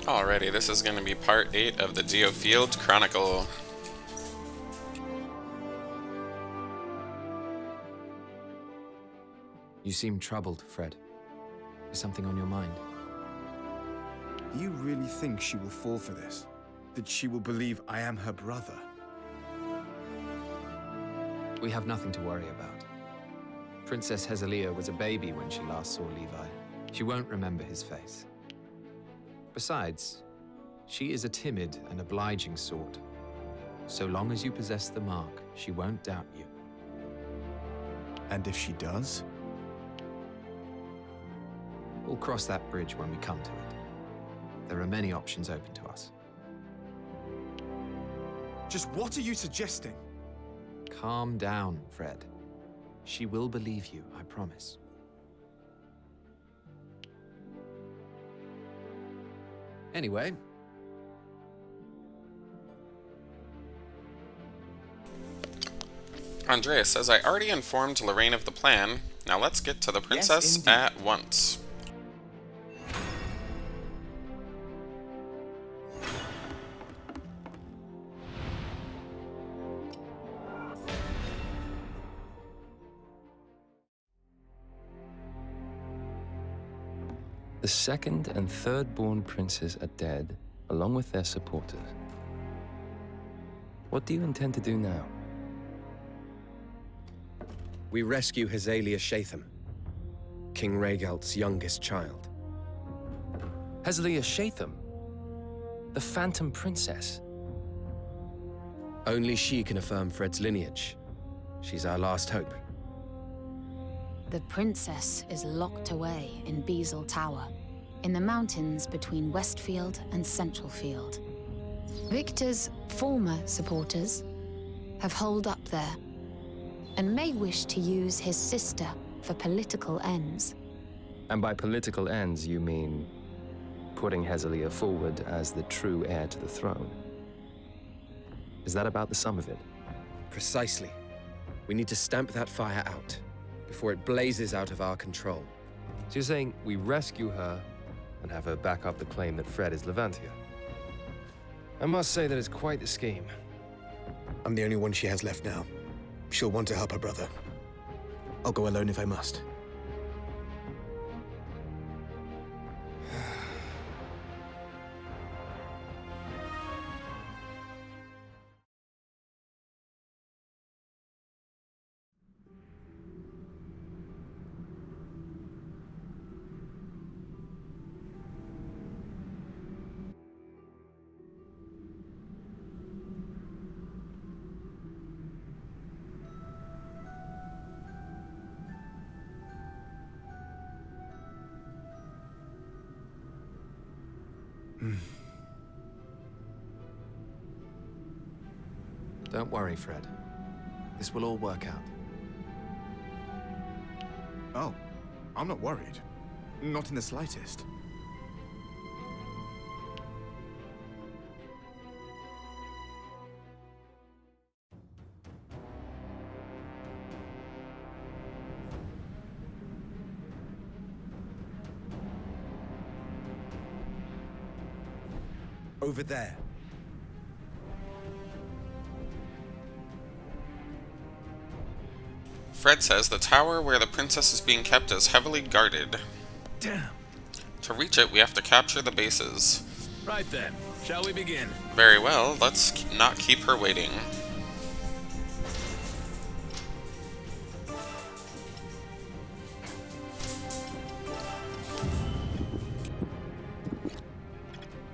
Alrighty, this is going to be part 8 of the DioField Chronicle. You seem troubled, Fred. Is something on your mind? Do you really think she will fall for this? That she will believe I am her brother? We have nothing to worry about. Princess Hezelia was a baby when she last saw Levi. She won't remember his face. Besides, she is a timid and obliging sort. So long as you possess the mark, she won't doubt you. And if she does? We'll cross that bridge when we come to it. There are many options open to us. Just what are you suggesting? Calm down, Fred. She will believe you, I promise. Anyway. Andreas says, I already informed Lorraine of the plan. Now let's get to the princess at once. The second and third born princes are dead, along with their supporters. What do you intend to do now? We rescue Hezelia Shatham, King Rhaegalt's youngest child. Hezelia Shatham? The Phantom Princess? Only she can affirm Fred's lineage. She's our last hope. The princess is locked away in Beazle Tower, in the mountains between Westfield and Centralfield. Victor's former supporters have holed up there, and may wish to use his sister for political ends. And by political ends, you mean putting Hezelia forward as the true heir to the throne? Is that about the sum of it? Precisely. We need to stamp that fire out before it blazes out of our control. So you're saying we rescue her and have her back up the claim that Fred is Levantia? I must say that it's quite the scheme. I'm the only one she has left now. She'll want to help her brother. I'll go alone if I must. Don't worry, Fred. This will all work out. Oh, I'm not worried. Not in the slightest. Over there. Fred says the tower where the princess is being kept is heavily guarded. Damn. To reach it, we have to capture the bases. Right then, shall we begin? Very well, let's not keep her waiting.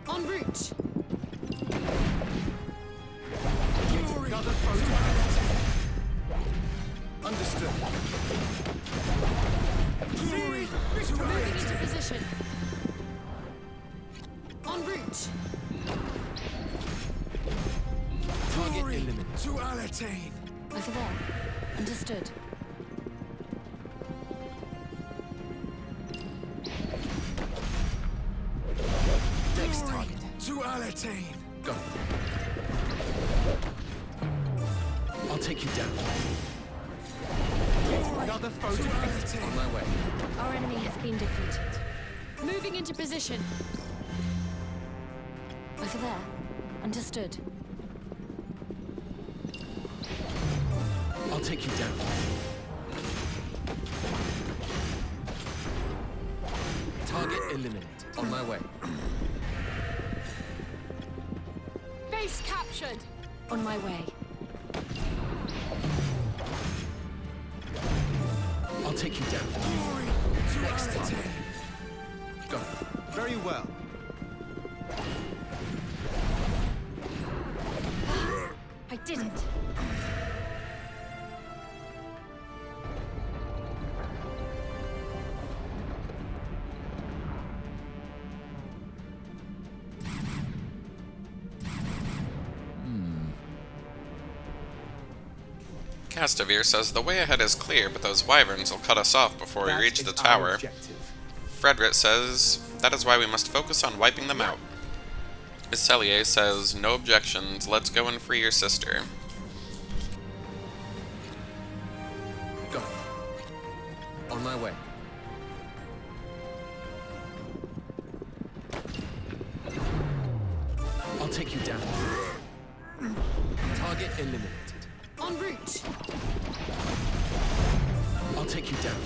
En route! Understood. Moving into position. En route! Target eliminated. To Alatain. Over there. Understood. Next target. To Alatain. Go. I'll take you down. Another photo. On my way. Our enemy has been defeated. Moving into position. Over there. Understood. I'll take you down. Target eliminated. On my way. Base captured! On my way. I'll take you down. Next attack. Go. Very well. I did it. Castavir says the way ahead is clear, but those wyverns will cut us off before we That reach is the our tower. objective. Frederick says that is why we must focus on wiping them out. Iselier says no objections, let's go and free your sister. Go. On my way. I'll take you down. Target eliminated. En route. I'll take you down.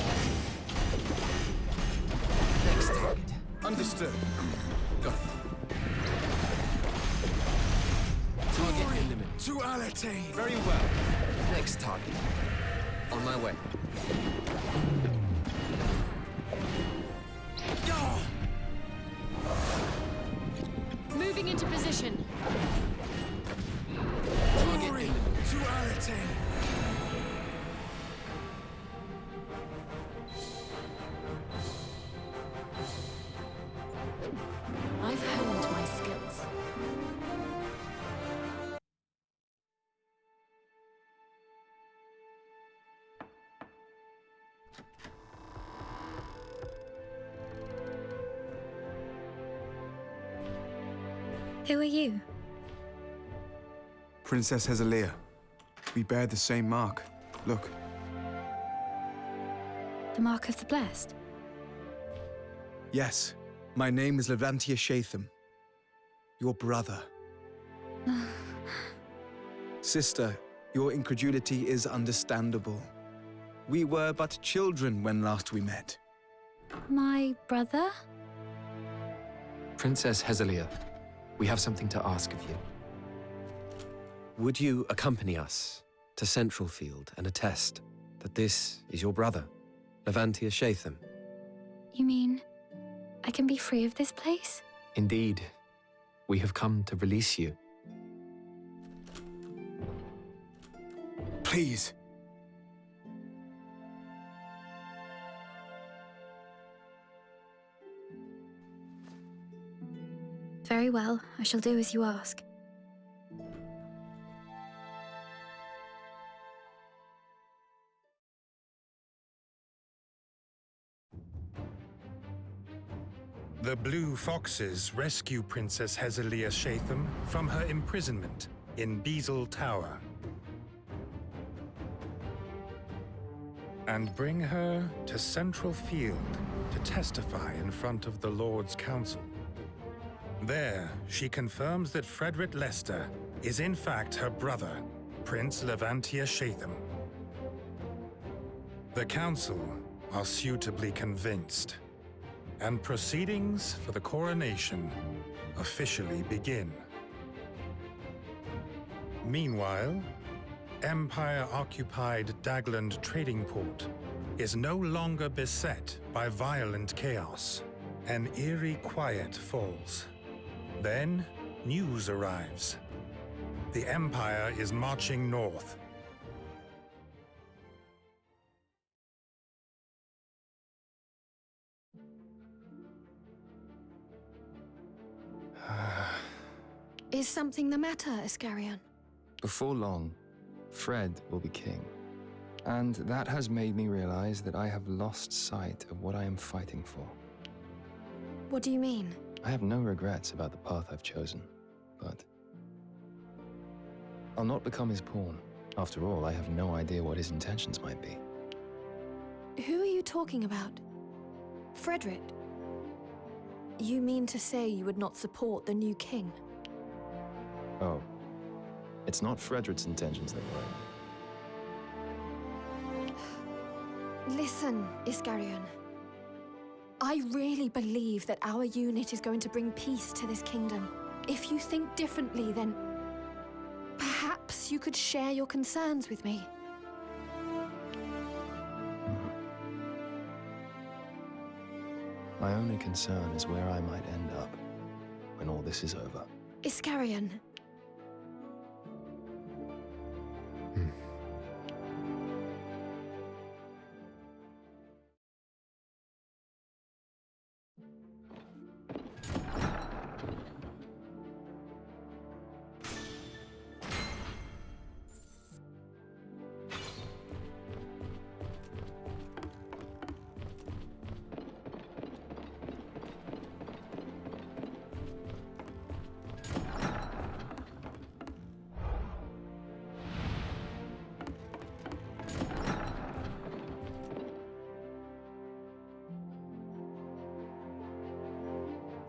Next target. Understood. Go. Target eliminated. To Alatain. Very well. Next target. On my way. Moving into position. Target eliminated. To Alatain. I've honed my skills. Who are you? Princess Hezelia. We bear the same mark. Look. The Mark of the Blessed? Yes. My name is Levantia Shatham. Your brother. Sister, your incredulity is understandable. We were but children when last we met. My brother? Princess Hezelia, we have something to ask of you. Would you accompany us to Central Field and attest that this is your brother, Levantia Shatham? You mean I can be free of this place? Indeed, we have come to release you. Please. Very well, I shall do as you ask. The Blue Foxes rescue Princess Hezelia Shatham from her imprisonment in Beazle Tower and bring her to Central Field to testify in front of the Lord's Council. There, she confirms that Frederick Lester is in fact her brother, Prince Levantia Shatham. The Council are suitably convinced, and proceedings for the coronation officially begin. Meanwhile, Empire-occupied Dagland Trading Port is no longer beset by violent chaos. An eerie quiet falls. Then, news arrives. The Empire is marching north. Is something the matter, Iscarion? Before long, Fred will be king. And that has made me realize that I have lost sight of what I am fighting for. What do you mean? I have no regrets about the path I've chosen, but I'll not become his pawn. After all, I have no idea what his intentions might be. Who are you talking about? Frederick? You mean to say you would not support the new king? Oh. It's not Frederick's intentions that worry me. Listen, Iskarion. I really believe that our unit is going to bring peace to this kingdom. If you think differently, then perhaps you could share your concerns with me. My only concern is where I might end up when all this is over. Iskarion.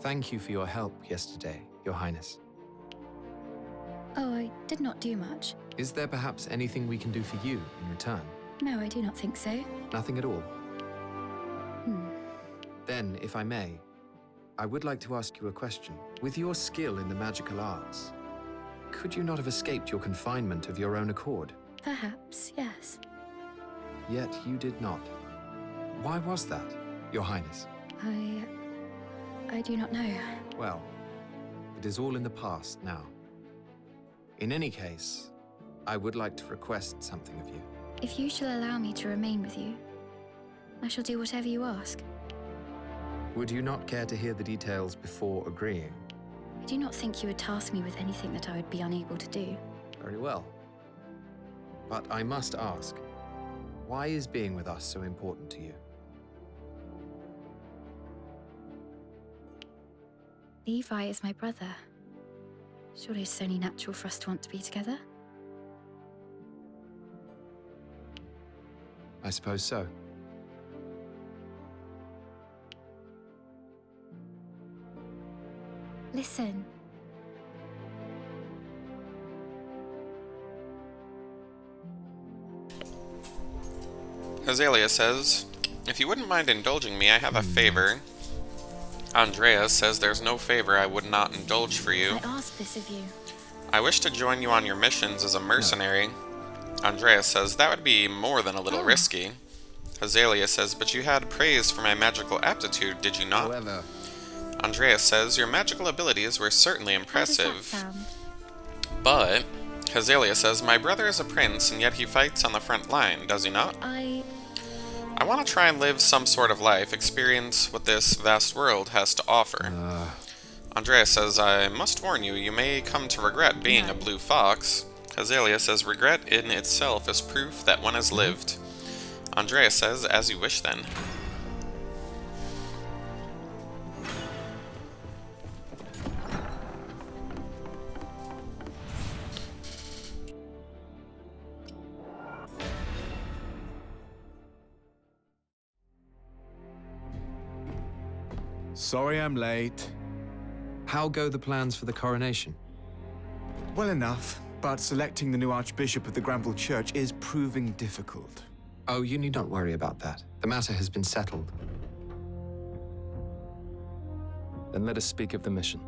Thank you for your help yesterday, Your Highness. Oh, I did not do much. Is there perhaps anything we can do for you in return? No, I do not think so. Nothing at all? Then, if I may, I would like to ask you a question. With your skill in the magical arts, could you not have escaped your confinement of your own accord? Perhaps, yes. Yet you did not. Why was that, Your Highness? I do not know. Well, it is all in the past now. In any case, I would like to request something of you. If you shall allow me to remain with you, I shall do whatever you ask. Would you not care to hear the details before agreeing? I do not think you would task me with anything that I would be unable to do. Very well. But I must ask, why is being with us so important to you? Levi is my brother. Surely it's only natural for us to want to be together. I suppose so. Listen. Azalea says, if you wouldn't mind indulging me, I have a favor. Andrea says there's no favor I would not indulge for you. I ask this of you. I wish to join you on your missions as a mercenary. Andrea says that would be more than a little risky. Azalea says, but you had praise for my magical aptitude, did you not? However, Andrea says, your magical abilities were certainly impressive. How does that sound? But, Azalea says, my brother is a prince and yet he fights on the front line, does he not? I want to try and live some sort of life, experience what this vast world has to offer. Andrea says, I must warn you, you may come to regret being a blue fox. Azalea says, regret in itself is proof that one has lived. Andrea says, as you wish then. Sorry I'm late. how go the plans for the coronation? Well enough, but selecting the new Archbishop of the Granville Church is proving difficult. Oh, you need not worry about that. The matter has been settled. Then let us speak of the mission.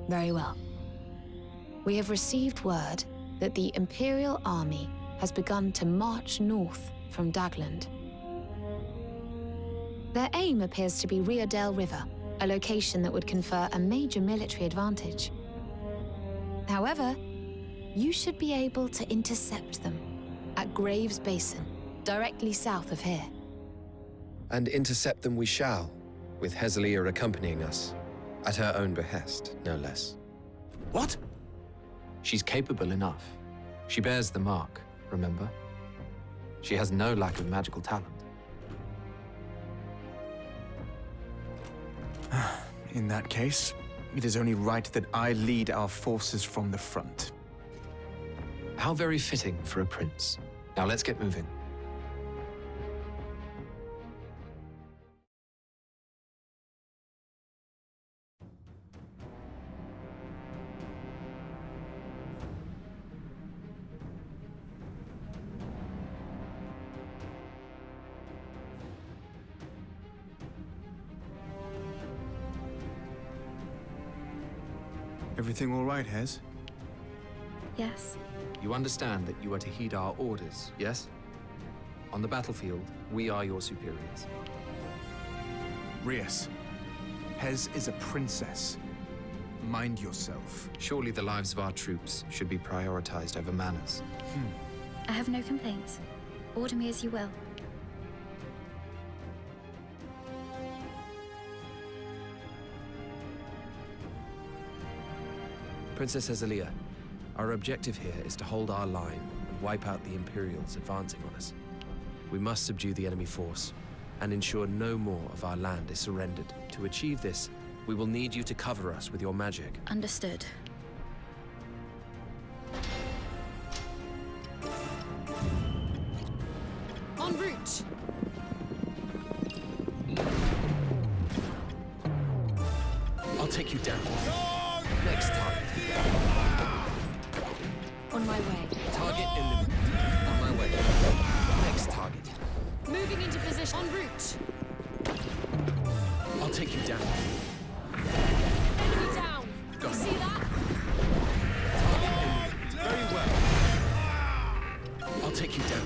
Very well. We have received word that the Imperial Army has begun to march north from Dagland. Their aim appears to be Riodale River, a location that would confer a major military advantage. However, you should be able to intercept them at Graves Basin, directly south of here. And intercept them we shall, with Hezelia accompanying us, at her own behest, no less. What? She's capable enough. She bears the mark, remember? She has no lack of magical talent. In that case, it is only right that I lead our forces from the front. How very fitting for a prince. Now let's get moving. Everything all right, Hez? Yes. You understand that you are to heed our orders, yes? On the battlefield, we are your superiors. Rias, Hez is a princess. Mind yourself. Surely the lives of our troops should be prioritized over manners. I have no complaints. Order me as you will. Princess Azalea, our objective here is to hold our line and wipe out the Imperials advancing on us. We must subdue the enemy force and ensure no more of our land is surrendered. To achieve this, we will need you to cover us with your magic. Understood. En route! I'll take you down. Next target. On my way. Target eliminated. On my way. Next target. Moving into position. En route! I'll take you down. Enemy down! Got You it. see that? Target eliminated. Very well. I'll take you down.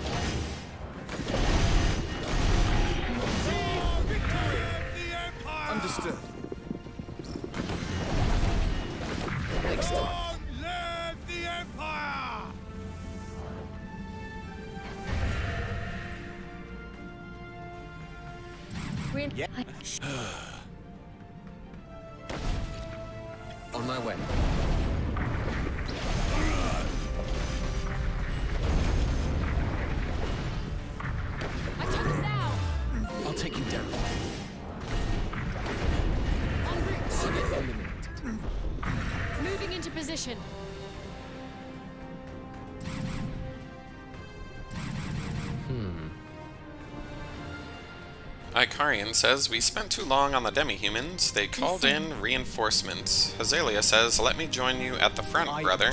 Understood. Next time. Live the Empire! On my way. I took him down! I'll take you down. En route! Target eliminated. Moving into position. Icarian says, we spent too long on the demi-humans. They called in reinforcements. Hazalia says, let me join you at the front, brother.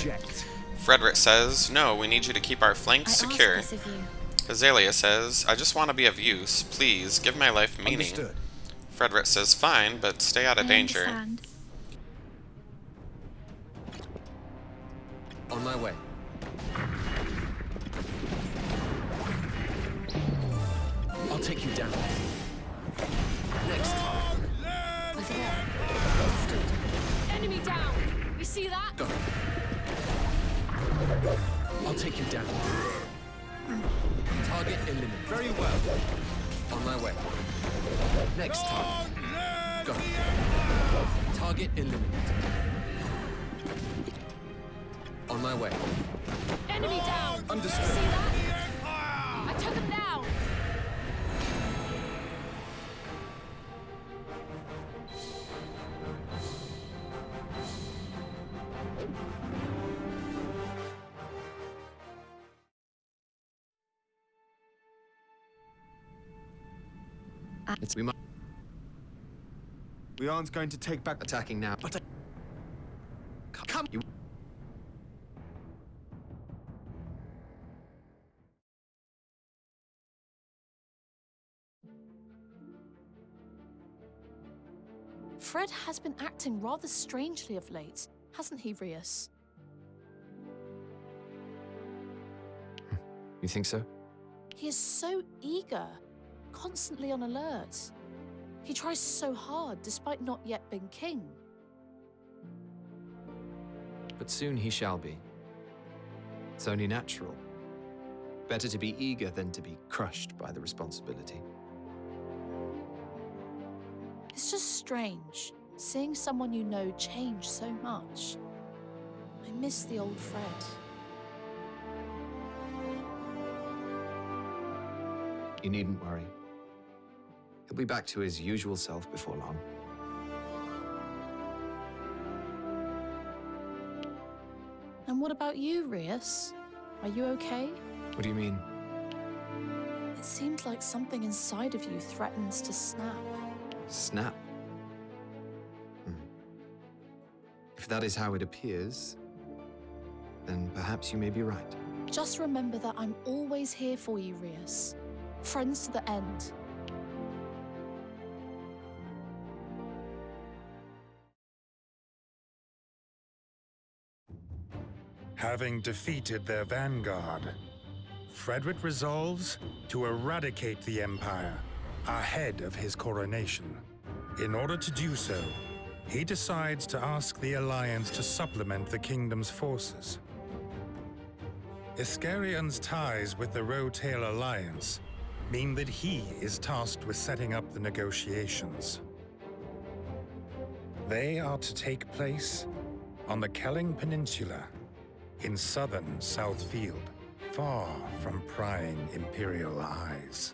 Frederick says, no, we need you to keep our flanks secure. I ask this of you. Hazalia says, I just want to be of use. Please, give my life meaning. Understood. Frederick says, fine, but stay out of danger. I understand. On my way. I'll take you down. Next target. Over there. Understood. Enemy down! You see that? Got it. I'll take you down. Target eliminated. Very well. On my way. Next target. Got it. Target eliminated. On my way. Enemy down! Understood. See that? I took him down! We aren't going to take back... Attacking now. But Come! You... Fred has been acting rather strangely of late, hasn't he, Rias? You think so? He is so eager, constantly on alert. He tries so hard, despite not yet being king. But soon he shall be. It's only natural. Better to be eager than to be crushed by the responsibility. It's just strange, seeing someone you know change so much. I miss the old Fred. You needn't worry. He'll be back to his usual self before long. And what about you, Rias? Are you okay? What do you mean? It seems like something inside of you threatens to snap. Snap? If that is how it appears, then perhaps you may be right. Just remember that I'm always here for you, Rias. Friends to the end. Having defeated their vanguard, Frederick resolves to eradicate the Empire ahead of his coronation. In order to do so, he decides to ask the Alliance to supplement the kingdom's forces. Iskarion's ties with the Rotail Alliance mean that he is tasked with setting up the negotiations. They are to take place on the Kelling Peninsula in southern Southfield, far from prying Imperial eyes.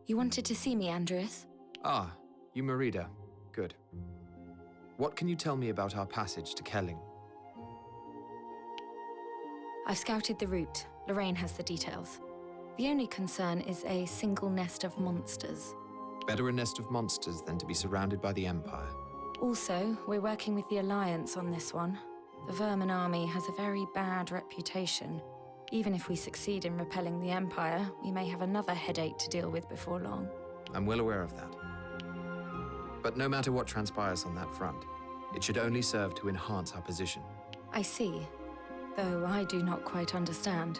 You wanted to see me, Andreas? Ah, you Merida. Good. What can you tell me about our passage to Kelling? I've scouted the route. Lorraine has the details. The only concern is a single nest of monsters. Better a nest of monsters than to be surrounded by the Empire. Also, we're working with the Alliance on this one. The Vermin army has a very bad reputation. Even if we succeed in repelling the Empire, we may have another headache to deal with before long. I'm well aware of that. But no matter what transpires on that front, it should only serve to enhance our position. I see, though I do not quite understand.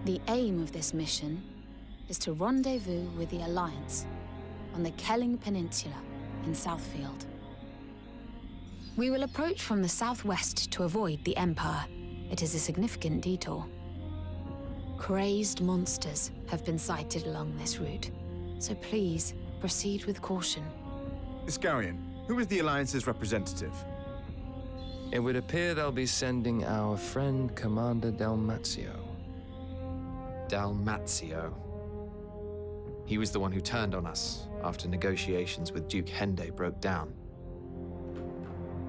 The aim of this mission is to rendezvous with the Alliance on the Kelling Peninsula in Southfield. We will approach from the southwest to avoid the Empire. It is a significant detour. Crazed monsters have been sighted along this route, so please proceed with caution. Iskarion, who is the Alliance's representative? It would appear they'll be sending our friend Commander Dalmatio. Dalmatio. He was the one who turned on us after negotiations with Duke Hende broke down.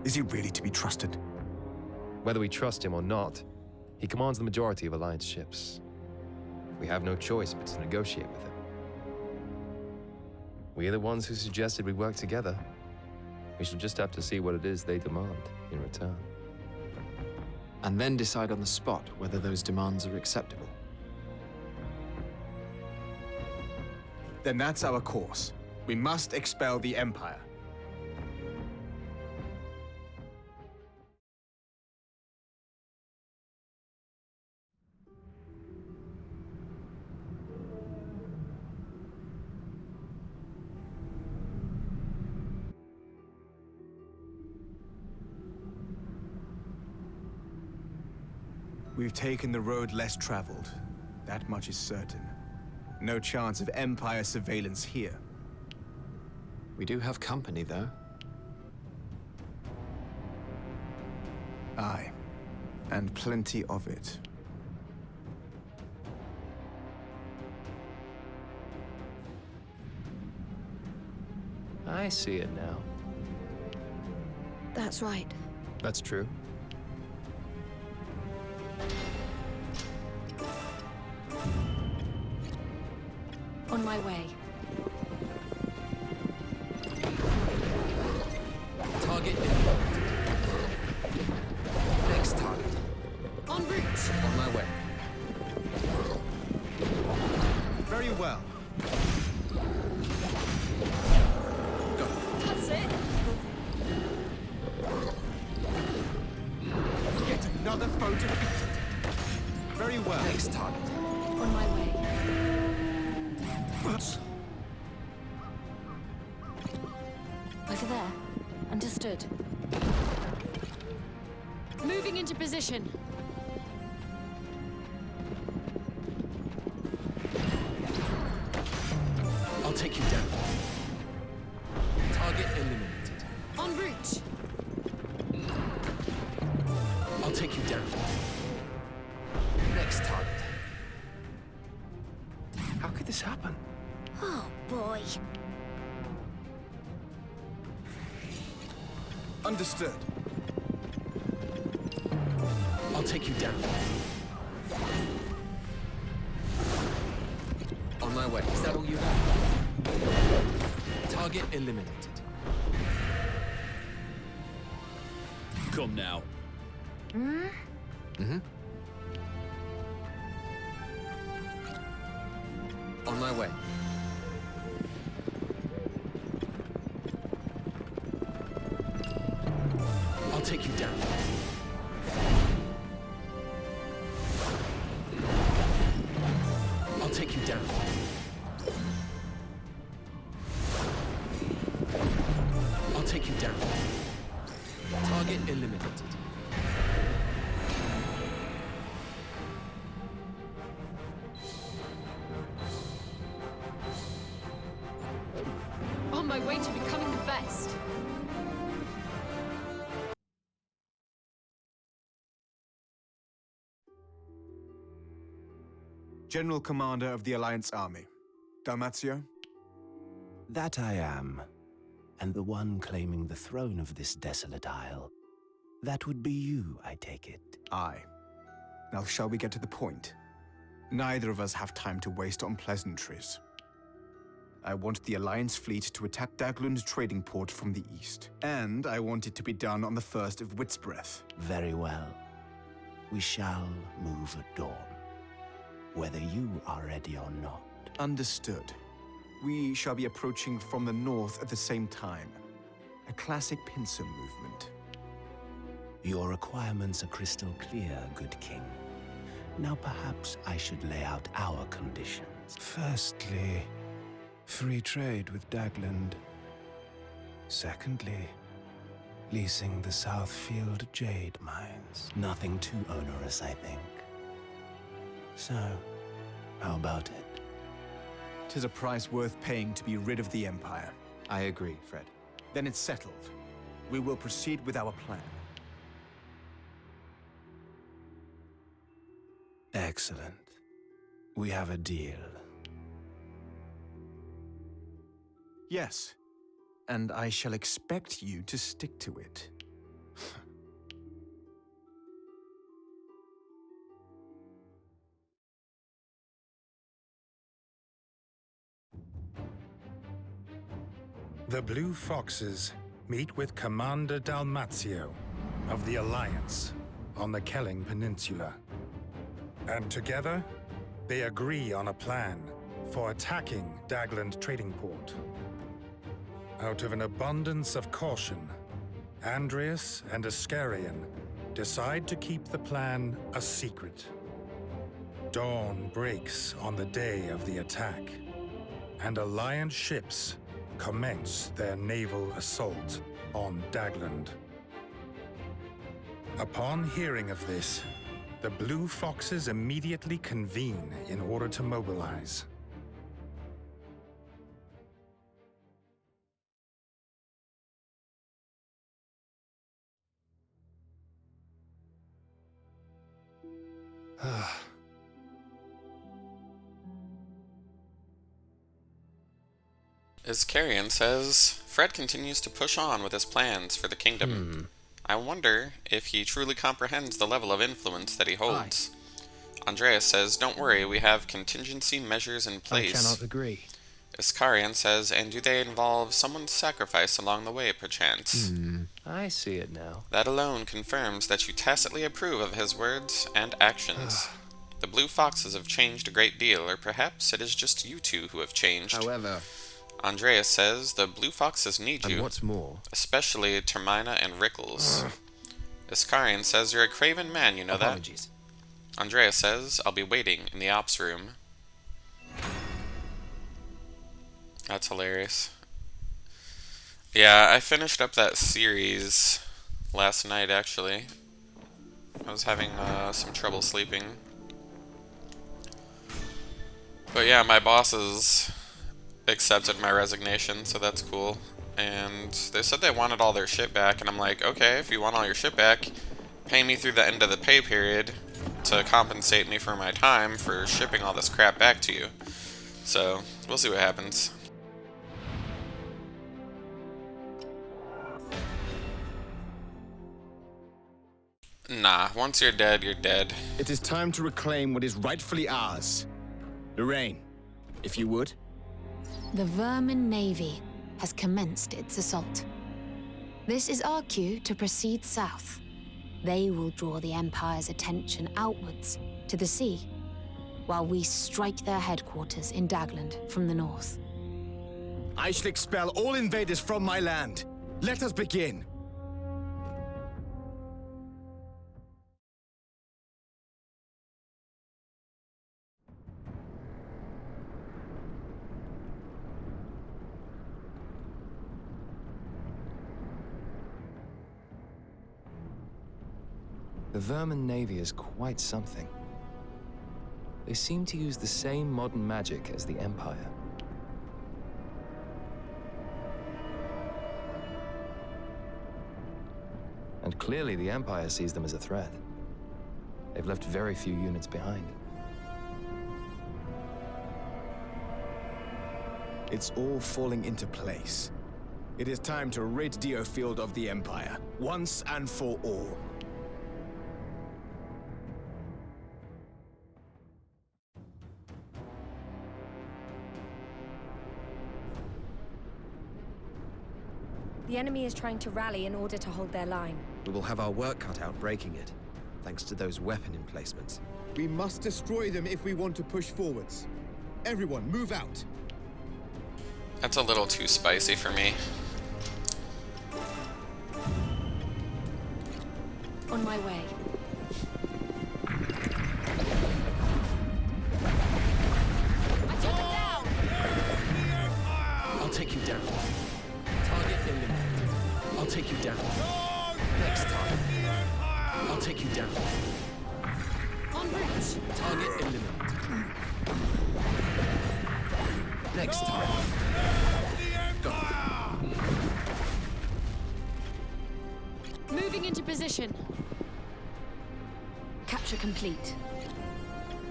Is he really to be trusted? Whether we trust him or not, he commands the majority of Alliance ships. We have no choice but to negotiate with him. We are the ones who suggested we work together. We shall just have to see what it is they demand in return. And then decide on the spot whether those demands are acceptable. Then that's our course. We must expel the Empire. We've taken the road less traveled. That much is certain. No chance of Empire surveillance here. We do have company, though. Aye, and plenty of it. I see it now. That's right. That's true. On my way. Target in. Next target. En route. On my way. Very well. That's it. Get another foe defeated. Very well. Next target. On my way. Over there. Understood. Moving into position. I'll take you down. Target eliminated. En route. How could this happen? Oh, boy. Understood. I'll take you down. On my way. Is that all you have? Target eliminated. Come now. Mm-hmm. On my way. I'll take you down. I'll take you down. I'll take you down. Target eliminated. On my way to becoming the best. General Commander of the Alliance Army. Dalmatio? That I am, and the one claiming the throne of this desolate isle. That would be you, I take it. Aye. Now shall we get to the point? Neither of us have time to waste on pleasantries. I want the Alliance fleet to attack Daglund's trading port from the east. And I want it to be done on the 1st of Wit's Breath. Very well. We shall move at dawn, whether you are ready or not. Understood. We shall be approaching from the north at the same time. A classic pincer movement. Your requirements are crystal clear, good king. Now perhaps I should lay out our conditions. Firstly, free trade with Daglund. Secondly, leasing the Southfield jade mines. Nothing too onerous, I think. So, how about it? 'Tis a price worth paying to be rid of the Empire. I agree, Fred. Then it's settled. We will proceed with our plan. Excellent. We have a deal. Yes. And I shall expect you to stick to it. The Blue Foxes meet with Commander Dalmatio of the Alliance on the Kelling Peninsula. And together, they agree on a plan for attacking Daglund Trading Port. Out of an abundance of caution, Andreas and Ascarian decide to keep the plan a secret. Dawn breaks on the day of the attack, and Alliance ships commence their naval assault on Daglund. Upon hearing of this, the Blue Foxes immediately convene in order to mobilize. Iscarian says, Fred continues to push on with his plans for the kingdom. I wonder if he truly comprehends the level of influence that he holds. Andreas says, don't worry, we have contingency measures in place. I cannot agree. Iscarian says, and do they involve someone's sacrifice along the way, perchance? I see it now. That alone confirms that you tacitly approve of his words and actions. The Blue Foxes have changed a great deal, or perhaps it is just you two who have changed. However, Andreas says, the Blue Foxes need you. And what's more, especially Termina and Rickles. Iscarian says, you're a craven man, you know apologies. that? Andreas says, I'll be waiting in the ops room. That's hilarious. Yeah, I finished up that series last night, actually. I was having some trouble sleeping. But yeah, my bosses accepted my resignation, so that's cool. And they said they wanted all their shit back, and I'm like, okay, if you want all your shit back, pay me through the end of the pay period to compensate me for my time for shipping all this crap back to you. So, we'll see what happens. Nah, once you're dead, you're dead. It is time to reclaim what is rightfully ours. Lorraine, if you would. The Vermin Navy has commenced its assault. This is our cue to proceed south. They will draw the Empire's attention outwards to the sea, while we strike their headquarters in Dagland from the north. I shall expel all invaders from my land. Let us begin. The Vermin Navy is quite something. They seem to use the same modern magic as the Empire. And clearly the Empire sees them as a threat. They've left very few units behind. It's all falling into place. It is time to rid DioField of the Empire, once and for all. The enemy is trying to rally in order to hold their line. We will have our work cut out breaking it, thanks to those weapon emplacements. We must destroy them if we want to push forwards. Everyone, move out. That's a little too spicy for me. On my way. I took him down! I'll take you down. Target eliminated. I'll take you down. Next target. I'll take you down. En route. Target eliminated. Next target. Go. Moving into position. Capture complete.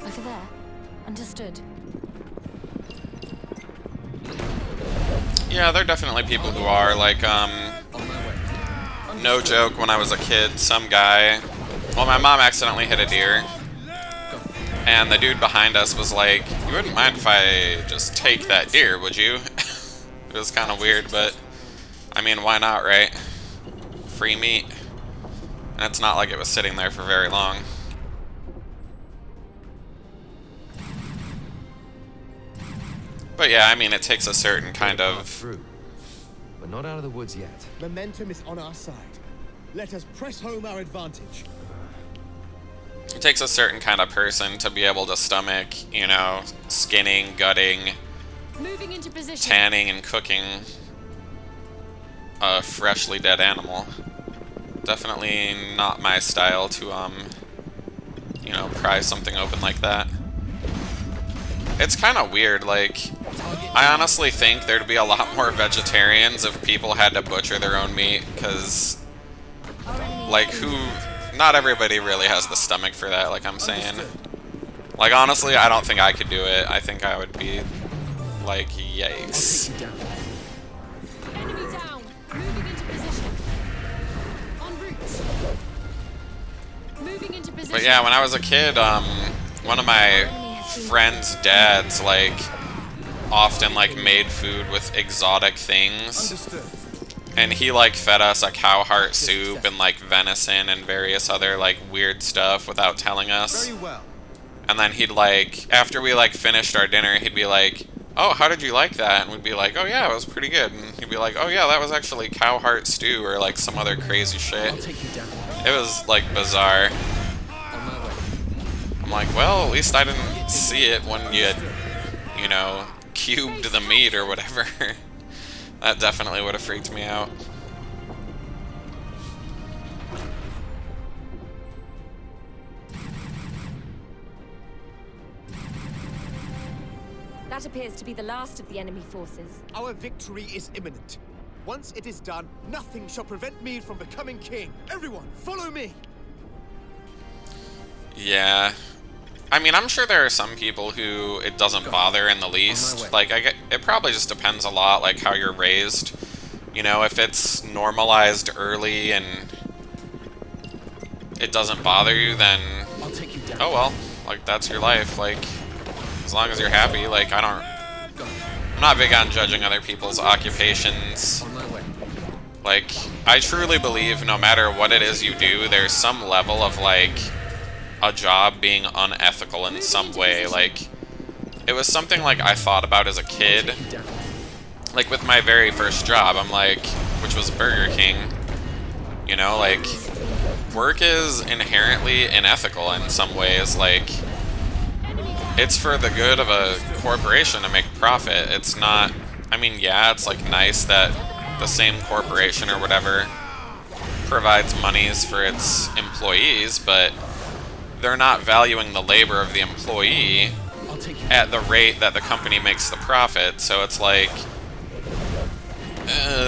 Over there. Understood. Yeah, there are definitely people who are, like, no joke, when I was a kid, some guy, well, my mom accidentally hit a deer, and the dude behind us was like, you wouldn't mind if I just take that deer, would you? It was kind of weird, but, I mean, why not, right? Free meat. And it's not like it was sitting there for very long. But yeah, I mean, it takes a certain kind of... We're not out of the woods yet. Momentum is on our side. Let us press home our advantage. It takes a certain kind of person to be able to stomach, you know, skinning, gutting, Moving into position. tanning, and cooking a freshly dead animal. Definitely not my style to, you know, pry something open like that. It's kind of weird, like, I honestly think there'd be a lot more vegetarians if people had to butcher their own meat, because, like, not everybody really has the stomach for that, like I'm saying. Like, honestly, I don't think I could do it. I think I would be, like, yikes. Enemy down. Moving into position. En route. Moving into position. But yeah, when I was a kid, one of my friends' dads, like, often, like, made food with exotic things. And he, like, fed us a cow heart soup and, like, venison and various other, like, weird stuff without telling us. Very well. And then he'd, like, after we, like, finished our dinner, he'd be like, oh, how did you like that? And we'd be like, oh, yeah, it was pretty good. And he'd be like, oh, yeah, that was actually cow heart stew or, like, some other crazy shit. It was, like, bizarre. I'm like, well, at least I didn't see it when you know, cubed the meat or whatever. That definitely would have freaked me out. That appears to be the last of the enemy forces. Our victory is imminent. Once it is done, nothing shall prevent me from becoming king. Everyone, follow me! Yeah. I mean, I'm sure there are some people who it doesn't bother in the least. Like, it probably just depends a lot, like, how you're raised. You know, if it's normalized early and it doesn't bother you, then, oh well, like, that's your life. Like, as long as you're happy, like, I'm not big on judging other people's occupations. Like, I truly believe no matter what it is you do, there's some level of, like, a job being unethical in some way. Like, it was something, like, I thought about as a kid. Like, with my very first job, I'm like, which was Burger King, you know, like, work is inherently unethical in some ways. Like, it's for the good of a corporation to make profit. It's not, I mean, yeah, it's, like, nice that the same corporation or whatever provides monies for its employees, but they're not valuing the labor of the employee at the rate that the company makes the profit. So it's like,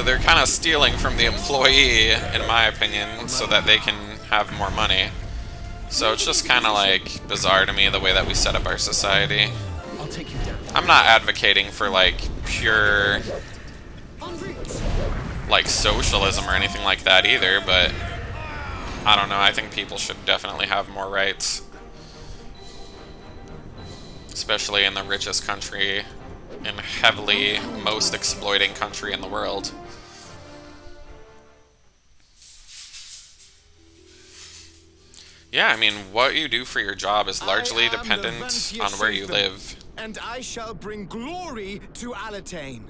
they're kind of stealing from the employee, in my opinion, so that they can have more money. So it's just kind of, like, bizarre to me the way that we set up our society. I'm not advocating for, like, pure, like, socialism or anything like that either, but I don't know, I think people should definitely have more rights. Especially in the richest country and heavily most exploiting country in the world. Yeah, I mean, what you do for your job is largely dependent on where you live. And I shall bring glory to Alatain.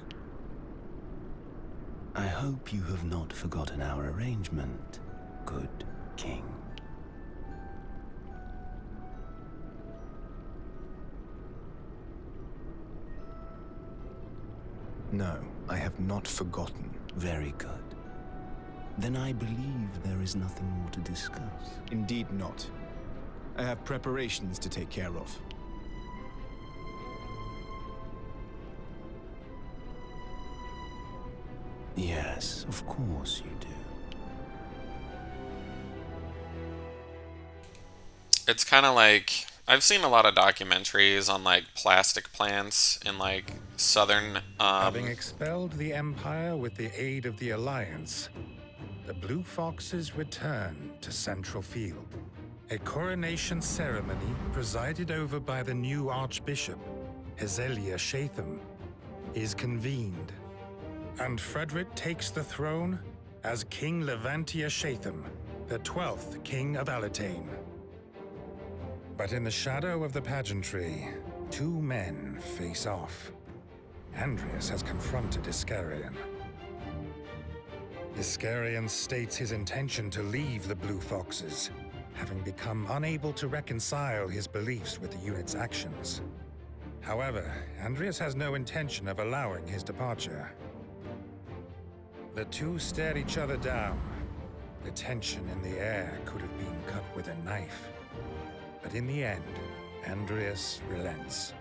I hope you have not forgotten our arrangement, good king. No, I have not forgotten. Very good. Then I believe there is nothing more to discuss. Indeed not. I have preparations to take care of. Yes, of course you do. It's kind of like, I've seen a lot of documentaries on, like, plastic plants in, like, southern, Having expelled the Empire with the aid of the Alliance, the Blue Foxes return to Central Field. A coronation ceremony presided over by the new Archbishop, Hezelia Shatham, is convened, and Frederick takes the throne as King Levantia Shatham, the 12th King of Alatain. But in the shadow of the pageantry, two men face off. Andreas has confronted Iskarion. Iskarion states his intention to leave the Blue Foxes, having become unable to reconcile his beliefs with the unit's actions. However, Andreas has no intention of allowing his departure. The two stare each other down. The tension in the air could have been cut with a knife. But in the end, Andreas relents.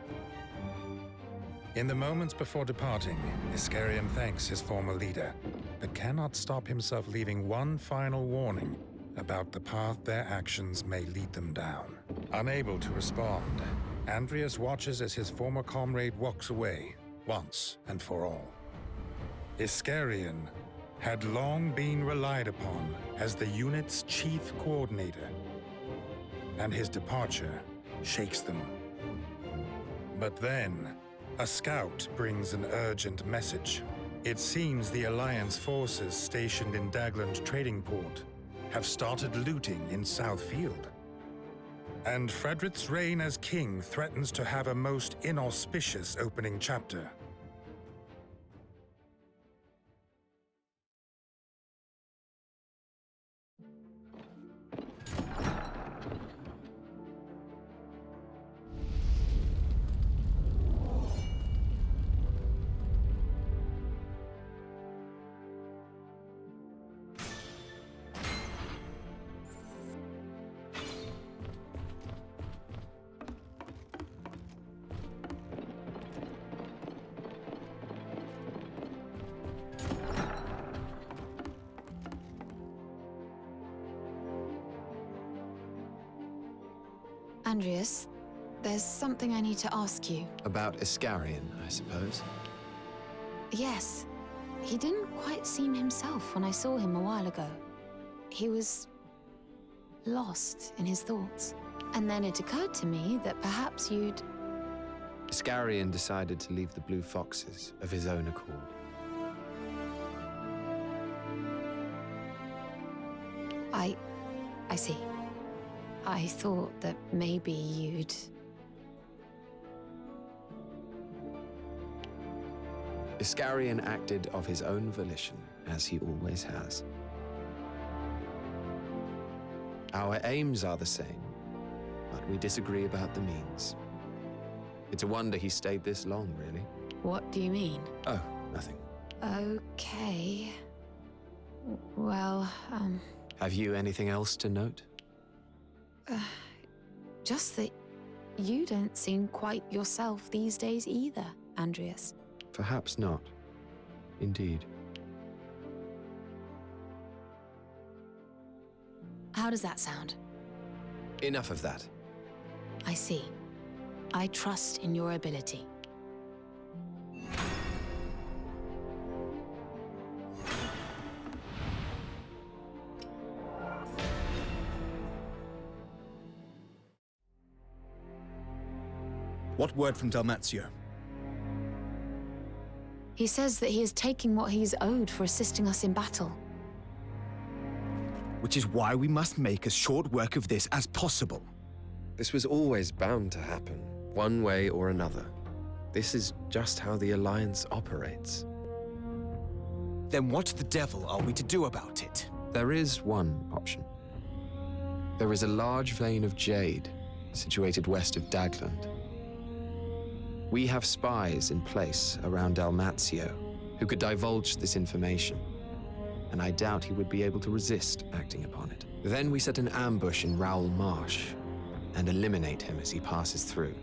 In the moments before departing, Iskarion thanks his former leader, but cannot stop himself leaving one final warning about the path their actions may lead them down. Unable to respond, Andreas watches as his former comrade walks away, once and for all. Iskarion had long been relied upon as the unit's chief coordinator, and his departure shakes them. But then, a scout brings an urgent message. It seems the Alliance forces stationed in Dagland Trading Port have started looting in South Field. And Frederick's reign as king threatens to have a most inauspicious opening chapter. Andreas, There's something I need to ask you. About Iscarian, I suppose. Yes. He didn't quite seem himself when I saw him a while ago. He was lost in his thoughts. And then it occurred to me that perhaps you'd... Iscarian decided to leave the Blue Foxes of his own accord. I see. I thought that maybe you'd... Iscarian acted of his own volition, as he always has. Our aims are the same, but we disagree about the means. It's a wonder he stayed this long, really. What do you mean? Oh, nothing. Okay. Well, Have you anything else to note? just that you don't seem quite yourself these days either, Andreas. Perhaps not. Indeed. How does that sound? Enough of that. I see. I trust in your ability. What word from Dalmatio? He says that he is taking what he's owed for assisting us in battle. Which is why we must make as short work of this as possible. This was always bound to happen, one way or another. This is just how the Alliance operates. Then what the devil are we to do about it? There is one option. There is a large vein of jade situated west of Dagland. We have spies in place around Dalmatio who could divulge this information, and I doubt he would be able to resist acting upon it. Then we set an ambush in Rowell Marsh and eliminate him as he passes through.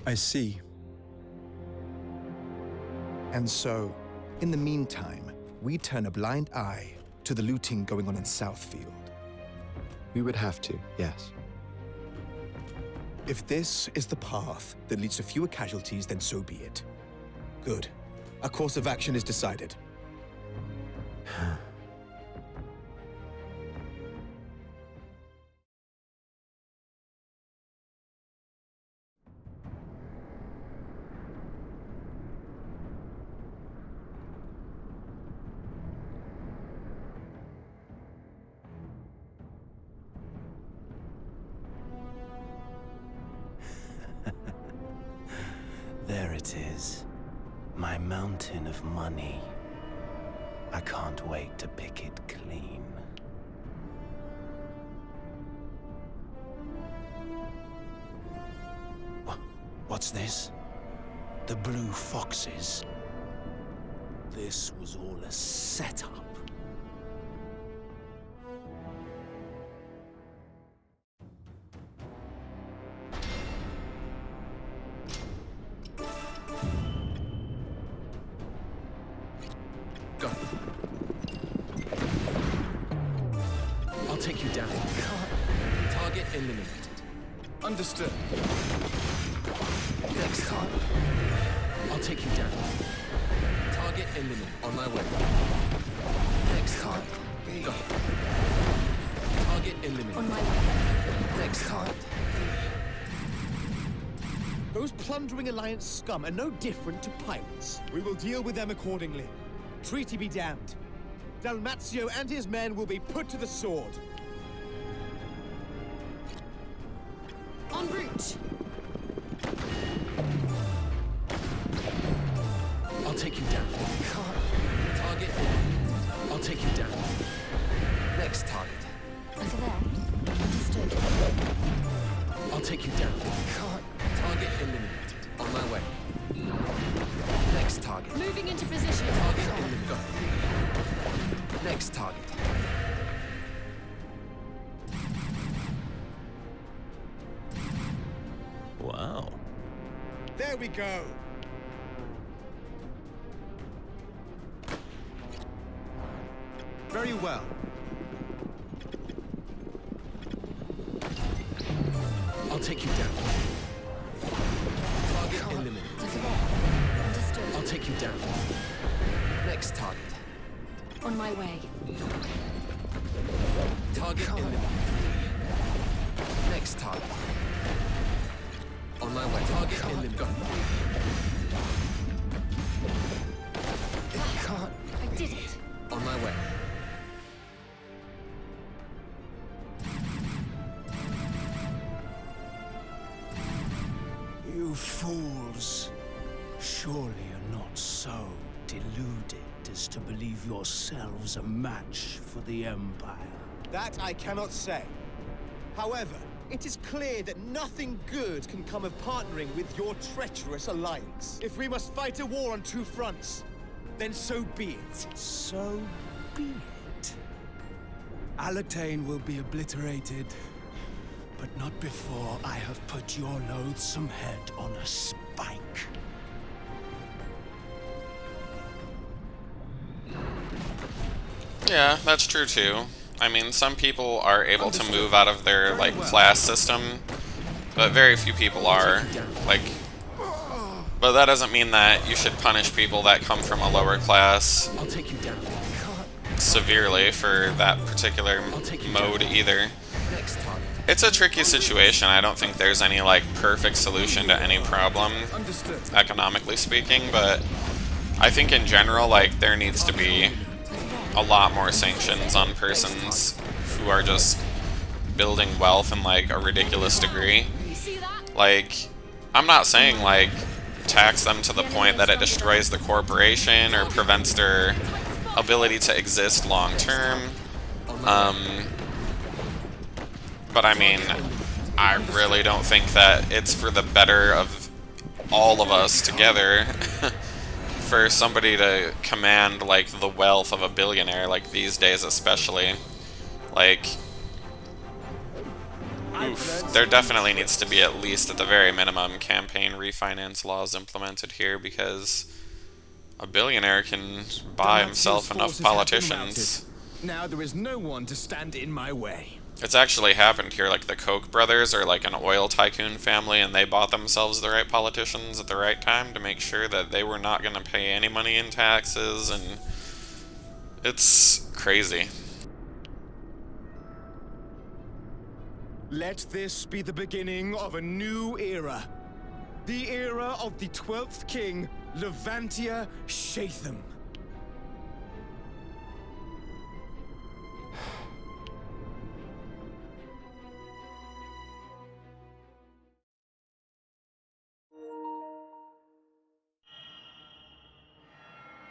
I see. And so, in the meantime, we turn a blind eye to the looting going on in Southfield. We would have to, yes. If this is the path that leads to fewer casualties, then so be it. Good. A course of action is decided. There it is. My mountain of money. I can't wait to pick it clean. What's this? The Blue Foxes. This was all a setup. Go. I'll take you down. Target eliminated. Understood. Next time. I'll take you down. Target eliminated. On my way. Next time. Go. Target eliminated. On my way. Next time. Those plundering Alliance scum are no different to pirates. We will deal with them accordingly. Treaty be damned. Dalmatio and his men will be put to the sword. En route. I'll take you down. Target. I'll take you down. Next target. Over there. Understood. I'll take you down. Target eliminated. On my way. Next target. Moving into position. Target eliminated. Go. Next target. Wow. There we go. Very well. I'll take you down. take you down. Next target. On my way. Target eliminated. Next target. On my way. Target eliminated. I did it. On my way. You fools. Surely you're not so deluded as to believe yourselves a match for the Empire. That I cannot say. However, it is clear that nothing good can come of partnering with your treacherous alliance. If we must fight a war on two fronts, then so be it. So be it. Alatane will be obliterated, But not before I have put your loathsome head on a spike. Yeah, that's true too. I mean, some people are able to move out of their, like, class system, but very few people are. Like, but that doesn't mean that you should punish people that come from a lower class severely for that particular mode either. It's a tricky situation. I don't think there's any, like, perfect solution to any problem, economically speaking, but I think in general, like, there needs to be a lot more sanctions on persons who are just building wealth in, like, a ridiculous degree. Like, I'm not saying, like, tax them to the point that it destroys the corporation or prevents their ability to exist long term. But I mean, I really don't think that it's for the better of all of us together for somebody to command, like, the wealth of a billionaire, like, these days especially. Like, oof, there definitely needs to be, at least at the very minimum, campaign refinance laws implemented here, because a billionaire can buy himself enough politicians. Now there is no one to stand in my way. It's actually happened here. Like, the Koch brothers are like an oil tycoon family, and they bought themselves the right politicians at the right time to make sure that they were not going to pay any money in taxes, and it's crazy. Let this be the beginning of a new era. The era of the 12th king, Levantia Shatham.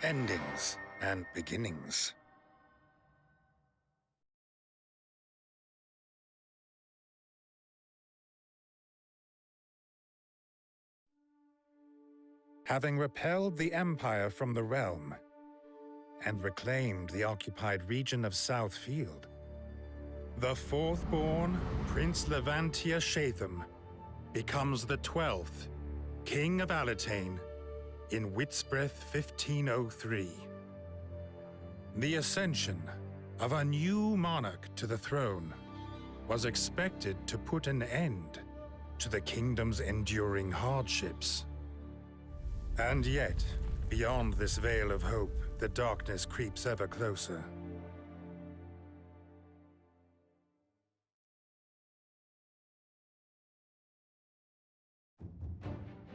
Endings and beginnings. Having repelled the Empire from the realm and reclaimed the occupied region of Southfield, the fourth-born Prince Levantia Shatham becomes the 12th King of Alatane in Whitsbreath 1503. The ascension of a new monarch to the throne was expected to put an end to the kingdom's enduring hardships. And yet, beyond this veil of hope, the darkness creeps ever closer.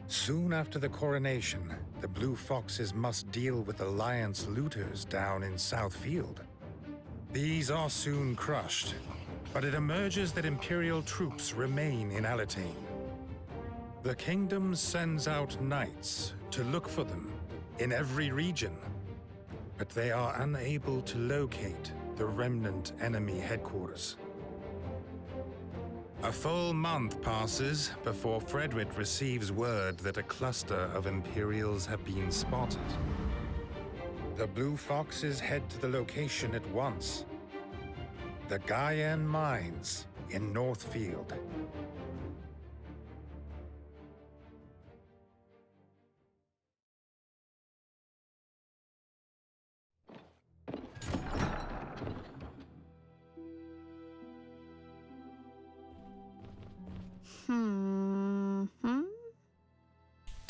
Soon after the coronation, the Blue Foxes must deal with Alliance looters down in Southfield. These are soon crushed, but it emerges that Imperial troops remain in Alatane. The kingdom sends out knights to look for them in every region, but they are unable to locate the remnant enemy headquarters. A full month passes before Frederick receives word that a cluster of Imperials have been spotted. The Blue Foxes head to the location at once. The Gaian Mines in Northfield.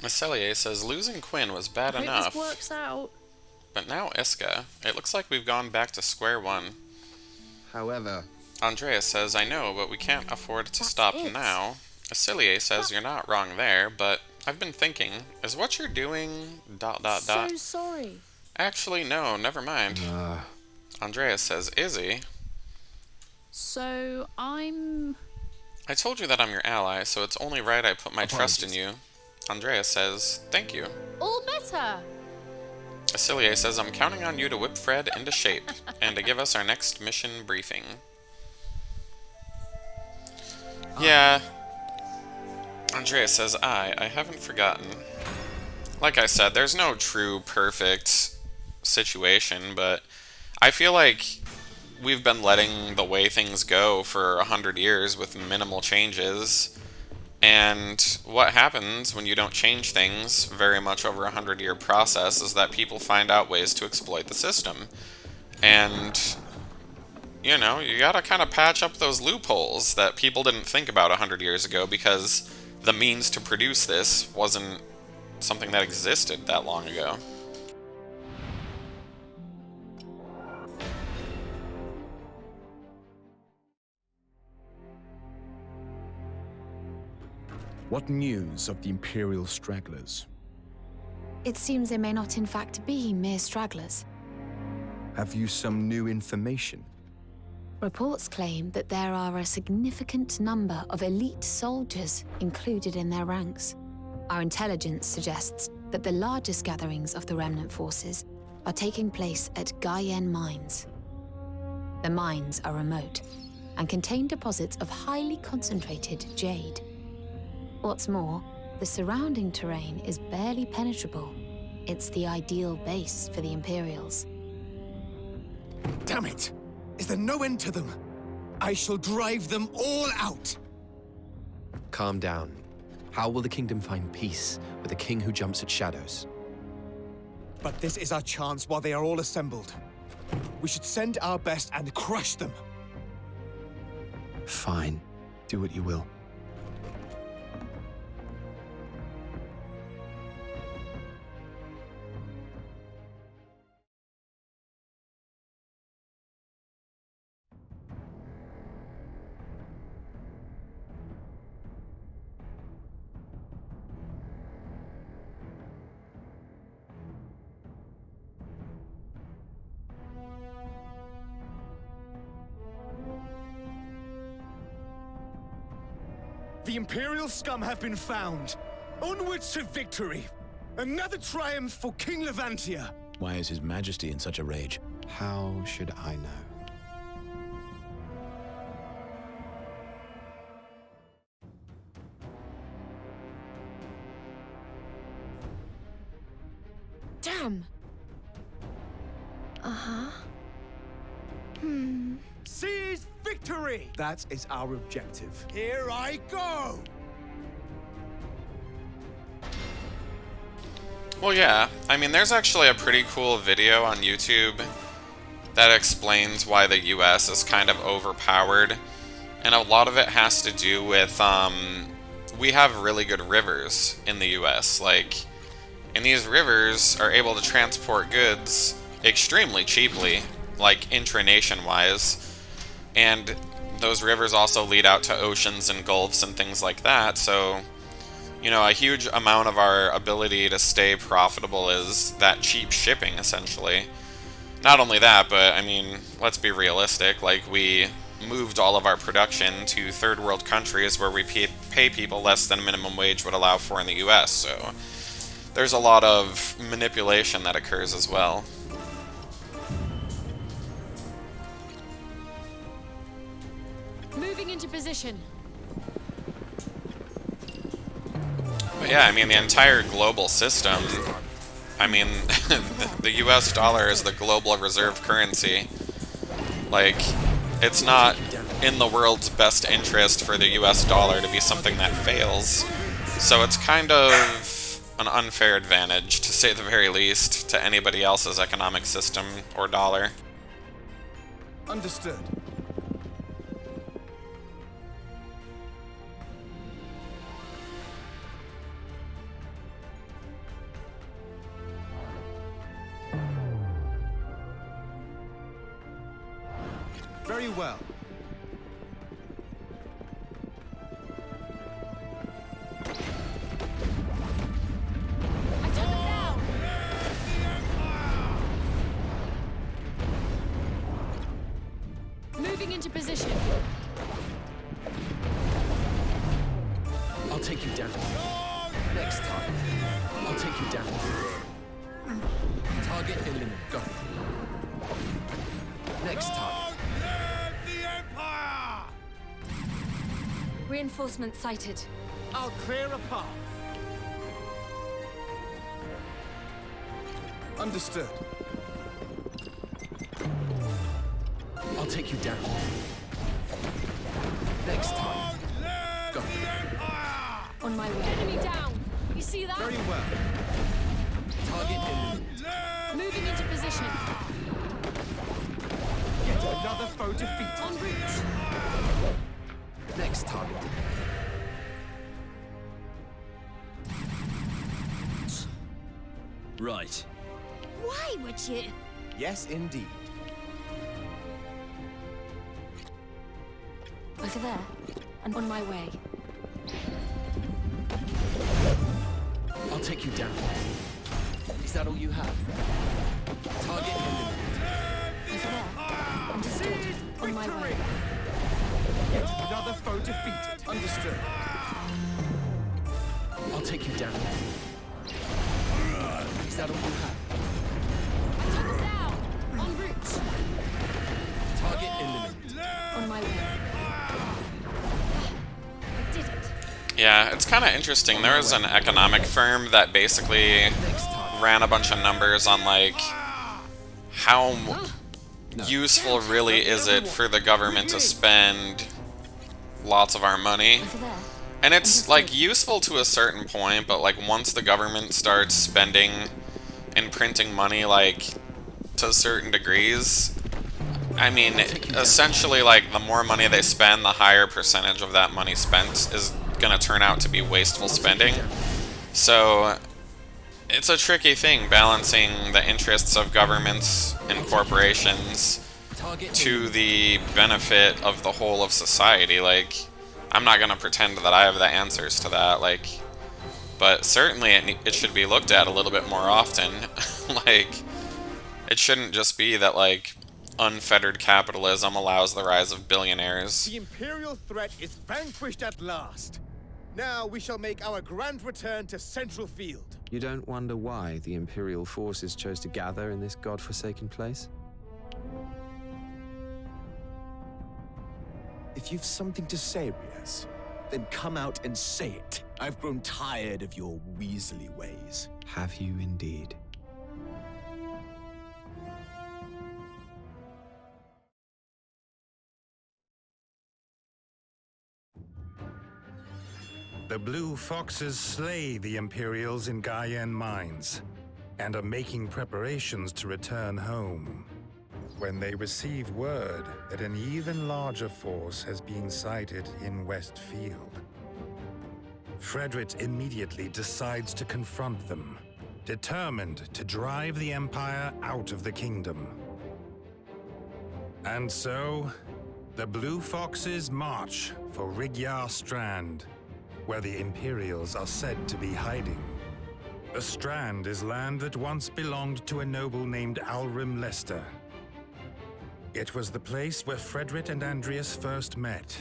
Cellier says losing Quinn was bad I hope enough. this works out. But now Iska, it looks like we've gone back to square one. However, Andreas says, I know, but we can't afford to stop now. Cellier says you're not wrong there, but I've been thinking, is what you're doing ... So sorry. Actually, no, never mind. Andreas says, Izzy. So I'm... I told you that I'm your ally, so it's only right I put my trust in you. Andreas says, thank you. all better. Cellier says, I'm counting on you to whip Fred into shape, and to give us our next mission briefing. Yeah. Andreas says, I haven't forgotten. Like I said, there's no true perfect situation, but I feel like we've been letting the way things go for 100 years with minimal changes. And what happens when you don't change things very much over a 100-year process is that people find out ways to exploit the system. And, you know, you gotta kind of patch up those loopholes that people didn't think about 100 years ago because the means to produce this wasn't something that existed that long ago. What news of the Imperial stragglers? It seems they may not in fact be mere stragglers. Have you some new information? Reports claim that there are a significant number of elite soldiers included in their ranks. Our intelligence suggests that the largest gatherings of the remnant forces are taking place at Guyenne mines. The mines are remote and contain deposits of highly concentrated jade. What's more, the surrounding terrain is barely penetrable. It's the ideal base for the Imperials. Damn it! Is there no end to them? I shall drive them all out! Calm down. How will the kingdom find peace with a king who jumps at shadows? But this is our chance while they are all assembled. We should send our best and crush them. Fine. Do what you will. The Imperial scum have been found. Onwards to victory. Another triumph for King Levantia. Why is His Majesty in such a rage? how should I know? Damn. Seize victory! That is our objective. Here I go! Well, yeah. I mean, there's actually a pretty cool video on YouTube that explains why the US is kind of overpowered. And a lot of it has to do with, we have really good rivers in the US. Like, and these rivers are able to transport goods extremely cheaply, like intra-nation wise. And those rivers also lead out to oceans and gulfs and things like that, so, you know, a huge amount of our ability to stay profitable is that cheap shipping, essentially. Not only that, but, I mean, let's be realistic, like, we moved all of our production to third world countries where we pay people less than minimum wage would allow for in the US, so there's a lot of manipulation that occurs as well. Moving into position. But yeah, I mean, the entire global system, I mean, the US dollar is the global reserve currency. Like, it's not in the world's best interest for the US dollar to be something that fails. So it's kind of an unfair advantage, to say the very least, to anybody else's economic system or dollar. Understood. Very well. I took him down! Moving into position. I'll take you down. Next time. I'll take you down. Target eliminated. Go. Next time. Reinforcements sighted. I'll clear a path. Understood. I'll take you down. Next time. Go. On my way. Enemy down! You see that? Very well. Target eliminated. Moving into position. Yet another foe defeated. En route. Next target. Right. Why would you? Yes, indeed. Over there. And on my way. I'll take you down. Is that all you have? Target eliminated. Over there. Understood. On my way. Yet another foe defeated. Understood. I'll take you down. Is that all you have? Took him down! En route. Target eliminated. On my way. I did it. Yeah, it's kind of interesting. There was an economic firm that basically ran a bunch of numbers on, like, how useful really is it for the government to spend lots of our money. And it's, like, useful to a certain point, but, like, once the government starts spending and printing money, like, to certain degrees, I mean, essentially, like, the more money they spend, the higher percentage of that money spent is gonna turn out to be wasteful spending. So, it's a tricky thing, balancing the interests of governments and corporations to the benefit of the whole of society. Like, I'm not gonna pretend that I have the answers to that, like, but certainly it should be looked at a little bit more often. Like, it shouldn't just be that, like, unfettered capitalism allows the rise of billionaires. The Imperial threat is vanquished at last. Now we shall make our grand return to Central Field. You don't wonder why the Imperial forces chose to gather in this godforsaken place? If you've something to say, Riaz, then come out and say it. I've grown tired of your weaselly ways. Have you indeed? The Blue Foxes slay the Imperials in Gaian mines, and are making preparations to return home, when they receive word that an even larger force has been sighted in Westfield. Frederick immediately decides to confront them, determined to drive the Empire out of the kingdom. And so, the Blue Foxes march for Rigyar Strand, where the Imperials are said to be hiding. The Strand is land that once belonged to a noble named Alrim Lester. It was the place where Frederick and Andreas first met.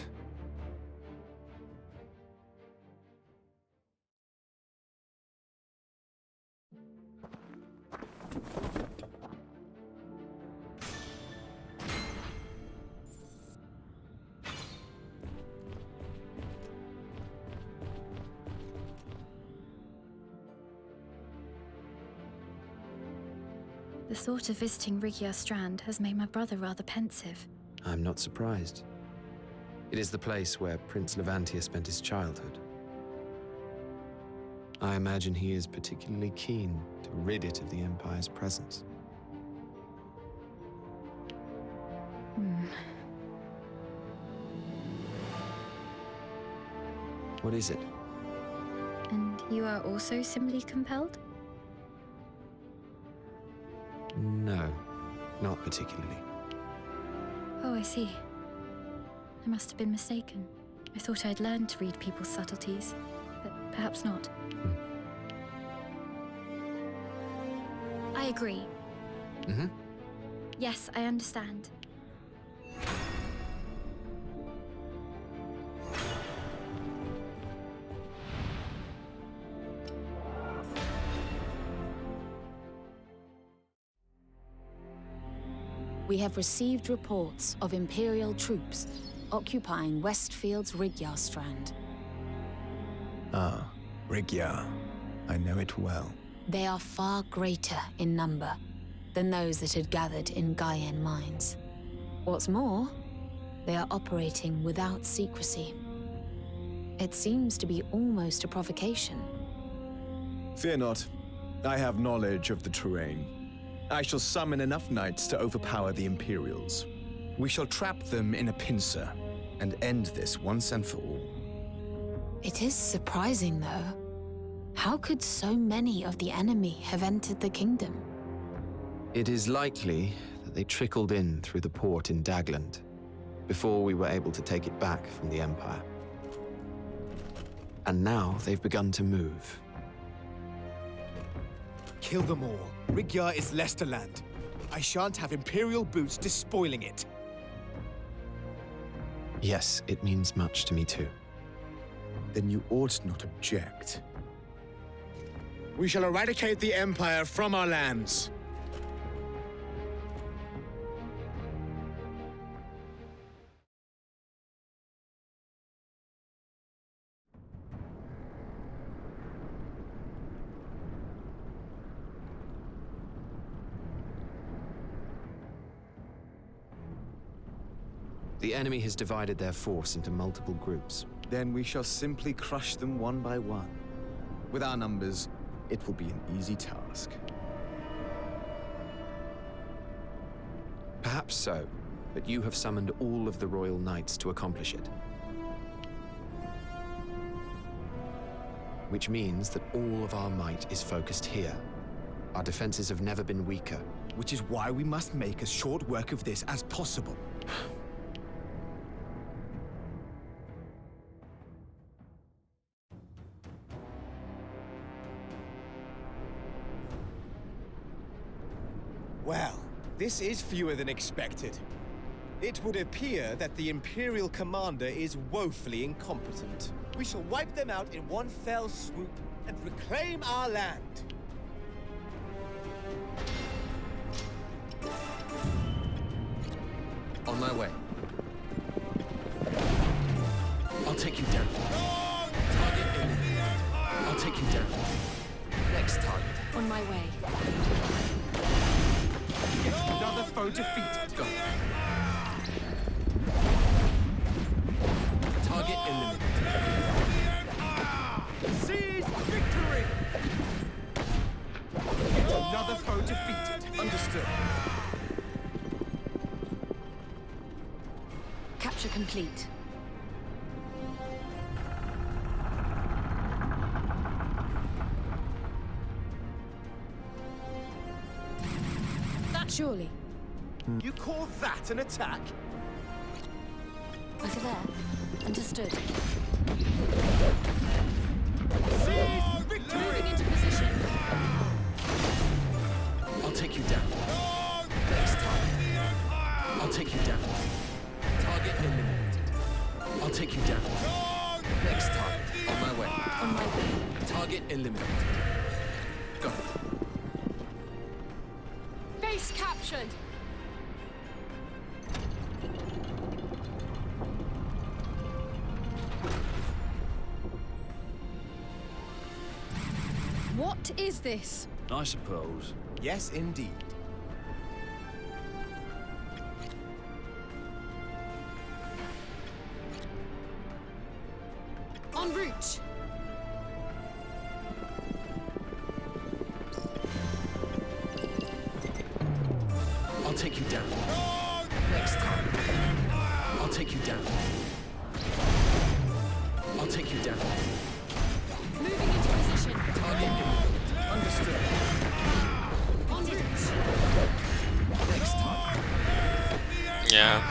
The thought of visiting Rigyar Strand has made my brother rather pensive. I'm not surprised. It is the place where Prince Levantia spent his childhood. I imagine he is particularly keen to rid it of the Empire's presence. What is it? And you are also similarly compelled? No, not particularly. Oh, I see. I must have been mistaken. I thought I'd learned to read people's subtleties, but perhaps not. I agree. Mm-hmm. Yes, I understand. We have received reports of Imperial troops occupying Westfield's Rigyar Strand. Ah, Rigyar. I know it well. They are far greater in number than those that had gathered in Gaian mines. What's more, they are operating without secrecy. It seems to be almost a provocation. Fear not. I have knowledge of the terrain. I shall summon enough knights to overpower the Imperials. We shall trap them in a pincer and end this once and for all. It is surprising, though. How could so many of the enemy have entered the kingdom? It is likely that they trickled in through the port in Dagland before we were able to take it back from the Empire. And now they've begun to move. Kill them all. Rigyar is Lesterland. I shan't have Imperial boots despoiling it. Yes, it means much to me too. Then you ought not object. We shall eradicate the Empire from our lands. The enemy has divided their force into multiple groups. Then we shall simply crush them one by one. With our numbers, it will be an easy task. Perhaps so, but you have summoned all of the Royal Knights to accomplish it. Which means that all of our might is focused here. Our defenses have never been weaker. Which is why we must make as short work of this as possible. Well, this is fewer than expected. It would appear that the Imperial commander is woefully incompetent. We shall wipe them out in one fell swoop and reclaim our land. On my way. I'll take you down. Target eliminated. I'll take you down. Next target. On my way. Another foe defeated. Go. Target eliminated. Seize victory! Another foe defeated. Understood. Capture complete. That surely. You call that an attack? Over there. Understood. Seize victory! Moving into position. I'll take you down. Next target. I'll take you down. Target eliminated. I'll take you down. Next target. On my way. On my way. Target eliminated. Got it. Base captured. What is this? I suppose. Yes, indeed. En route. I'll take you down. Next target. I'll take you down. I'll take you down. Moving into position. Target eliminated. Understood. En route. Next target. Yeah.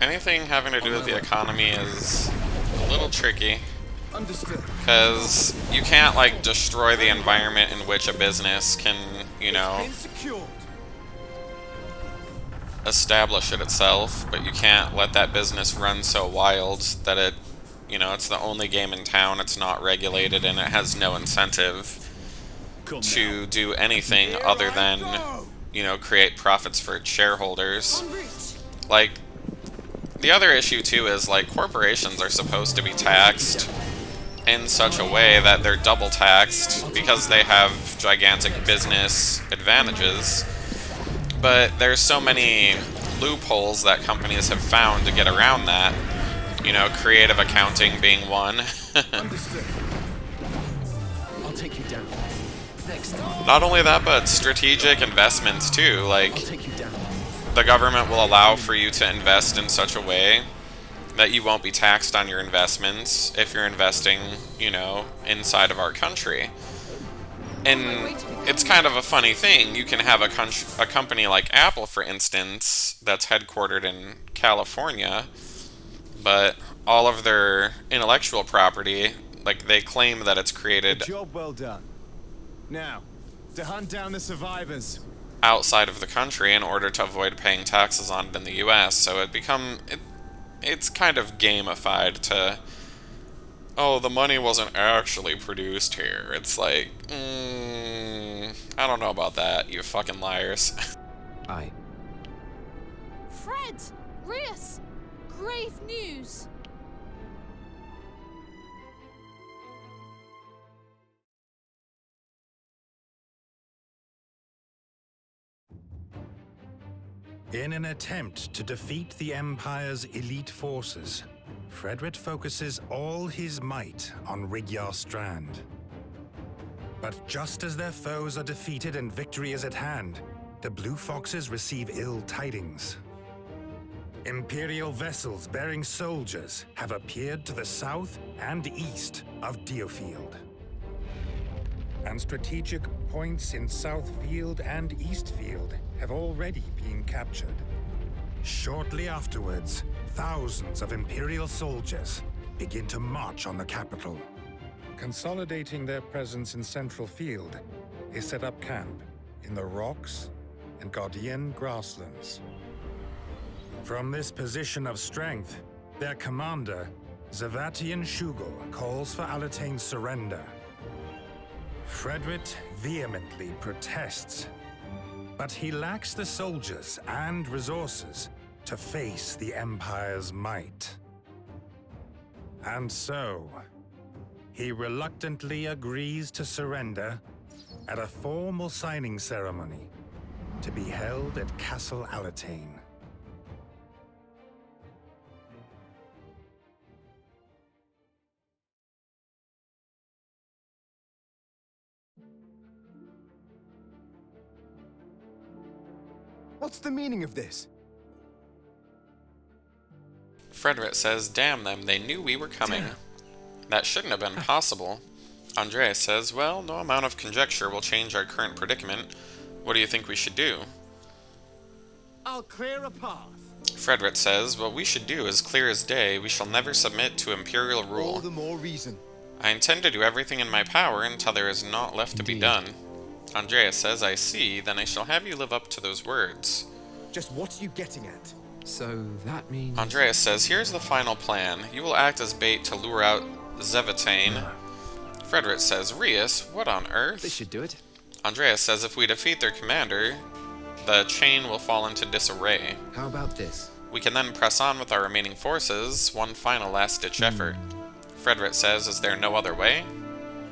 anything having to do with the economy is a little tricky. Understood. Because you can't, like, destroy the environment in which a business can, you know, establish it itself, but you can't let that business run so wild that it, you know, it's the only game in town, it's not regulated, and it has no incentive to do anything other than, you know, create profits for its shareholders. Like, the other issue, too, is, like, corporations are supposed to be taxed in such a way that they're double taxed because they have gigantic business advantages. But there's so many loopholes that companies have found to get around that. You know, creative accounting being one. Understood. I'll take you down. Next. Not only that, but strategic investments too. Like, I'll take you down. the government will allow for you to invest in such a way that you won't be taxed on your investments if you're investing, you know, inside of our country. And it's kind of a funny thing. You can have a company like Apple, for instance, that's headquartered in California, but all of their intellectual property, like, they claim that it's created Job well done. Now, to hunt down the survivors outside of the country in order to avoid paying taxes on it in the US. So it's kind of gamified to, oh, the money wasn't actually produced here. It's like, I don't know about that, you fucking liars. Aye. Fred! Rias! Grave news! In an attempt to defeat the Empire's elite forces, Frederick focuses all his might on Rigyar Strand. But just as their foes are defeated and victory is at hand, the Blue Foxes receive ill tidings. Imperial vessels bearing soldiers have appeared to the south and east of DioField. And strategic points in Southfield and Eastfield have already been captured. Shortly afterwards, thousands of Imperial soldiers begin to march on the capital. Consolidating their presence in Central Field, they set up camp in the Rocks and Guardian grasslands. From this position of strength, their commander, Zavatian Shugel, calls for Alatane's surrender. Frederick vehemently protests, but he lacks the soldiers and resources to face the Empire's might. And so, he reluctantly agrees to surrender at a formal signing ceremony to be held at Castle Alatane. What's the meaning of this? Frederick says, damn them, they knew we were coming. That shouldn't have been possible. Andreas says, well, no amount of conjecture will change our current predicament. What do you think we should do? I'll clear a path. Frederick says, what we should do is clear as day. We shall never submit to Imperial rule. All the more reason. I intend to do everything in my power until there is naught left to be done. Andreas says, I see, then I shall have you live up to those words. Just what are you getting at? So that means... Andreas says, here's the final plan. You will act as bait to lure out Zevatane. Frederick says, Rias, what on earth? This should do it. Andreas says, if we defeat their commander, the chain will fall into disarray. How about this? We can then press on with our remaining forces, one final last-ditch effort. Frederick says, is there no other way?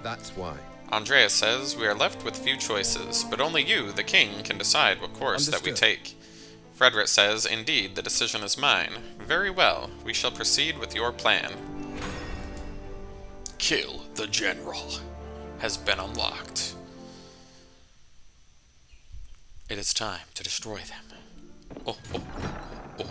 That's why. Andreas says, we are left with few choices, but only you, the king, can decide what course that we take. Frederick says, indeed, the decision is mine. Very well, we shall proceed with your plan. Kill the general has been unlocked. It is time to destroy them. Oh, oh, oh, oh.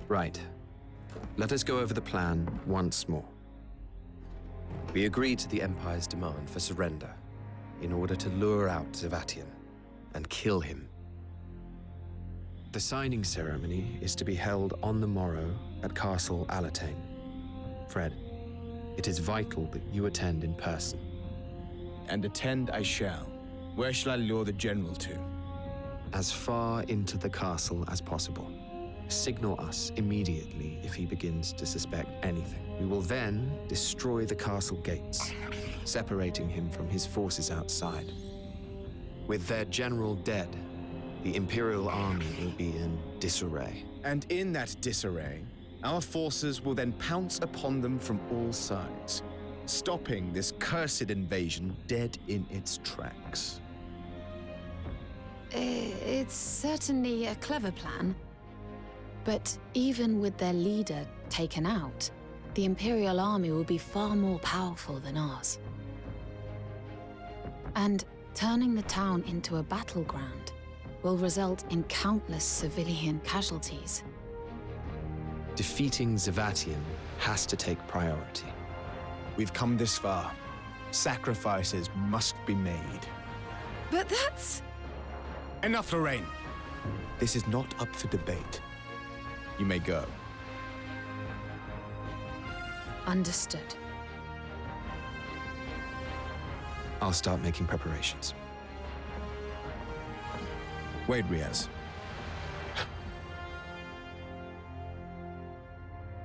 Right. Let us go over the plan once more. We agreed to the Empire's demand for surrender in order to lure out Zavatian and kill him. The signing ceremony is to be held on the morrow at Castle Alatain. Fred, it is vital that you attend in person. And attend I shall. Where shall I lure the general to? As far into the castle as possible. Signal us immediately if he begins to suspect anything. We will then destroy the castle gates, separating him from his forces outside. With their general dead, the Imperial army will be in disarray. And in that disarray, our forces will then pounce upon them from all sides, stopping this cursed invasion dead in its tracks. It's certainly a clever plan. But even with their leader taken out, the Imperial army will be far more powerful than ours. And turning the town into a battleground will result in countless civilian casualties. Defeating Zavatian has to take priority. We've come this far. Sacrifices must be made. But that's... Enough, Lorraine. This is not up for debate. You may go. Understood. I'll start making preparations. Wait, Riaz.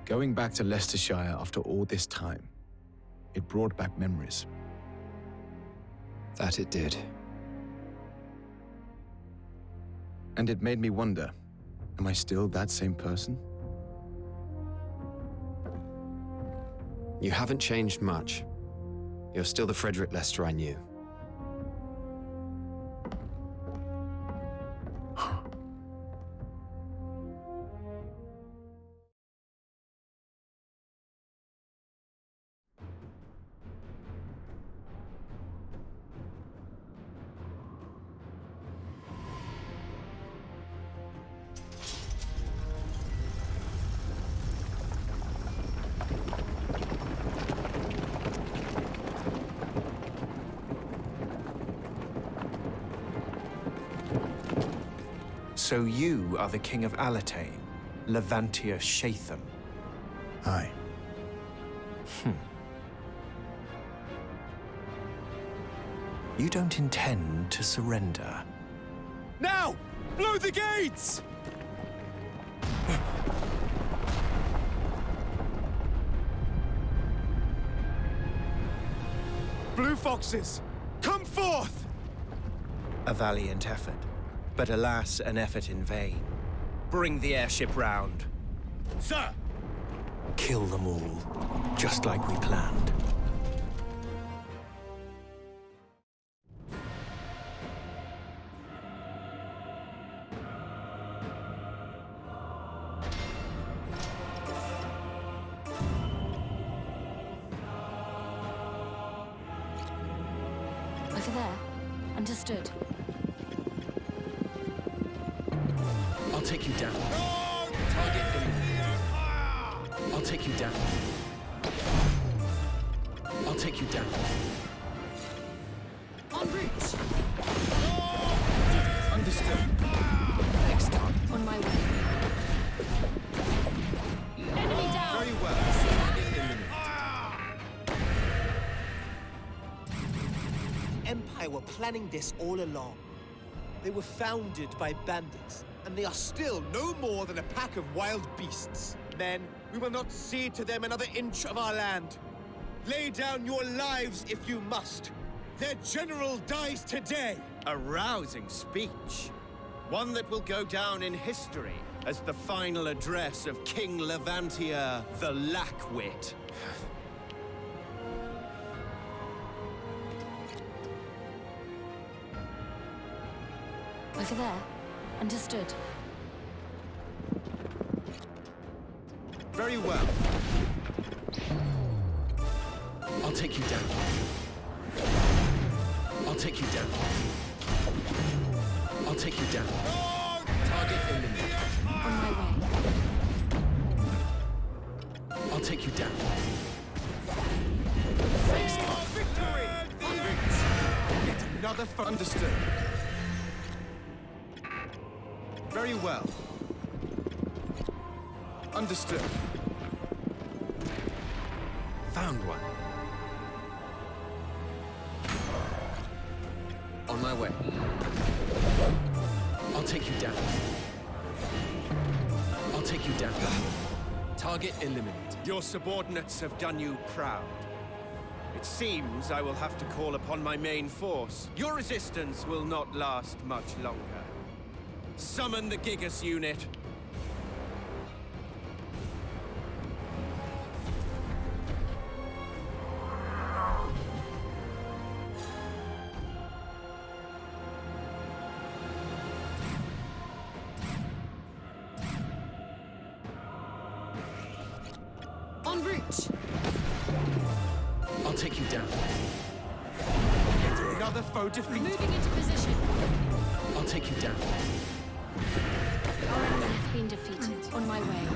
Going back to Leicestershire after all this time, it brought back memories. That it did. And it made me wonder, am I still that same person? You haven't changed much. You're still the Frederick Lester I knew. So you are the King of Alatain, Levantia Shatham. Aye. You don't intend to surrender. Now! Blow the gates! Blue Foxes, come forth! A valiant effort, but alas, an effort in vain. Bring the airship round. Sir! Kill them all, just like we planned. Over there. Understood. I'll take you down. Target eliminated. I'll take you down. I'll take you down. En route. Understood. Next time. On my way. Enemy down. Very well. Empire were planning this all along. They were founded by bandits, and they are still no more than a pack of wild beasts. Men, we will not cede to them another inch of our land. Lay down your lives if you must. Their general dies today. A rousing speech. One that will go down in history as the final address of King Levantia the Lackwit. Over there. Understood. Very well. I'll take you down. I'll take you down. I'll take you down. Target eliminated. On my way. take you down. Thanks to our victory! Yet another understood. Very well. Understood. Found one. On my way. I'll take you down. I'll take you down. Target eliminated. Your subordinates have done you proud. It seems I will have to call upon my main force. Your resistance will not last much longer. Summon the Gigas unit. En route! I'll take you down. Yet another foe defeated. Moving into position. I'll take you down. Our enemy has been defeated. On my way.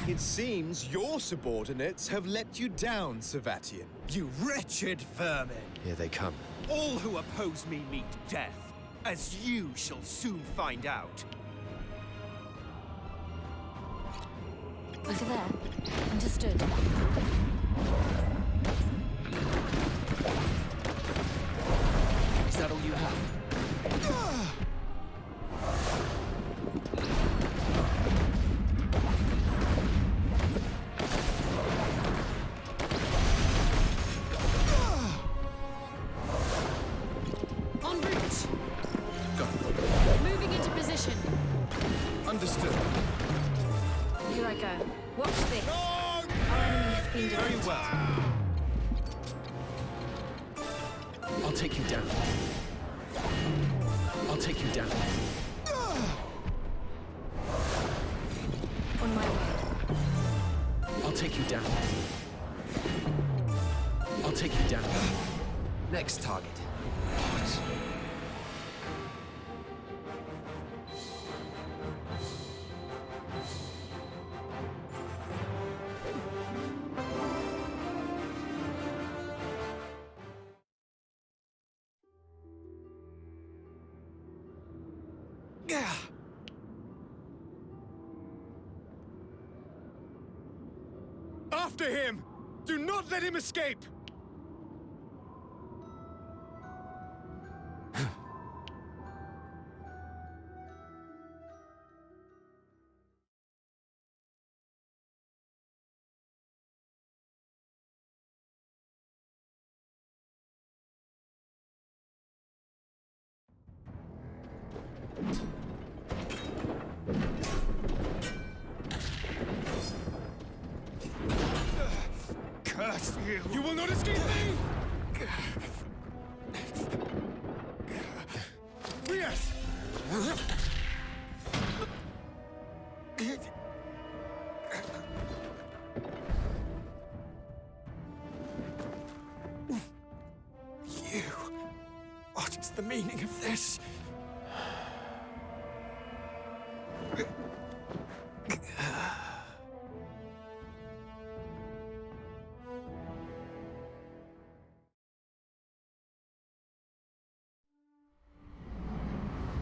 It seems your subordinates have let you down, Savatian. You wretched vermin! Here they come. All who oppose me meet death, as you shall soon find out. Over there. Understood. Is that all you have? En route! Moving into position. Understood. Here I go. Watch this. Our enemy has been Very defeated. well. I'll take you down. I'll take you down. On my way. I'll take you down. I'll take you down. Next target. After him! Do not let him escape! Curse you! You will not escape me! Yes! You... What is the meaning of this?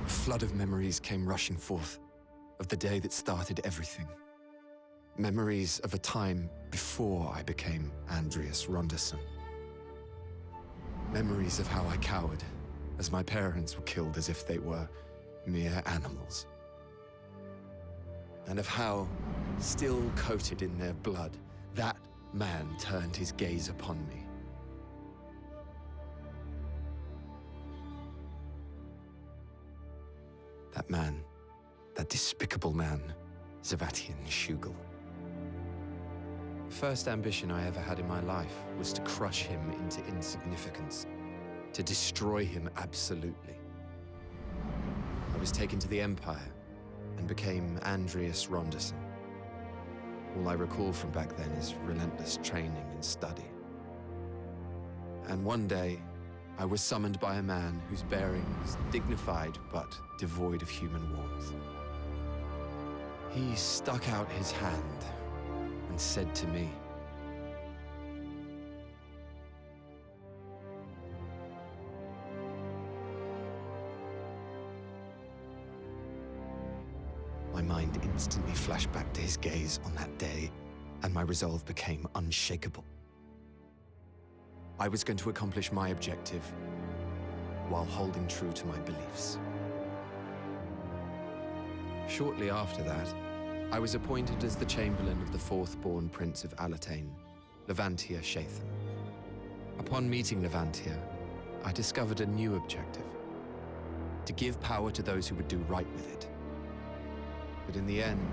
A flood of memories came rushing forth, of the day that started everything. Memories of a time before I became Andreas Ronderson. Memories of how I cowered, as my parents were killed as if they were mere animals. And of how, still coated in their blood, that man turned his gaze upon me. That man, that despicable man, Savatian Shugel. The first ambition I ever had in my life was to crush him into insignificance, to destroy him absolutely. I was taken to the Empire and became Andreas Ronderson. All I recall from back then is relentless training and study. And one day, I was summoned by a man whose bearing was dignified but devoid of human warmth. He stuck out his hand and said to me, my mind instantly flashed back to his gaze on that day, and my resolve became unshakable. I was going to accomplish my objective while holding true to my beliefs. Shortly after that, I was appointed as the Chamberlain of the fourth-born Prince of Alatain, Levantia Shathan. Upon meeting Levantia, I discovered a new objective: to give power to those who would do right with it. But in the end,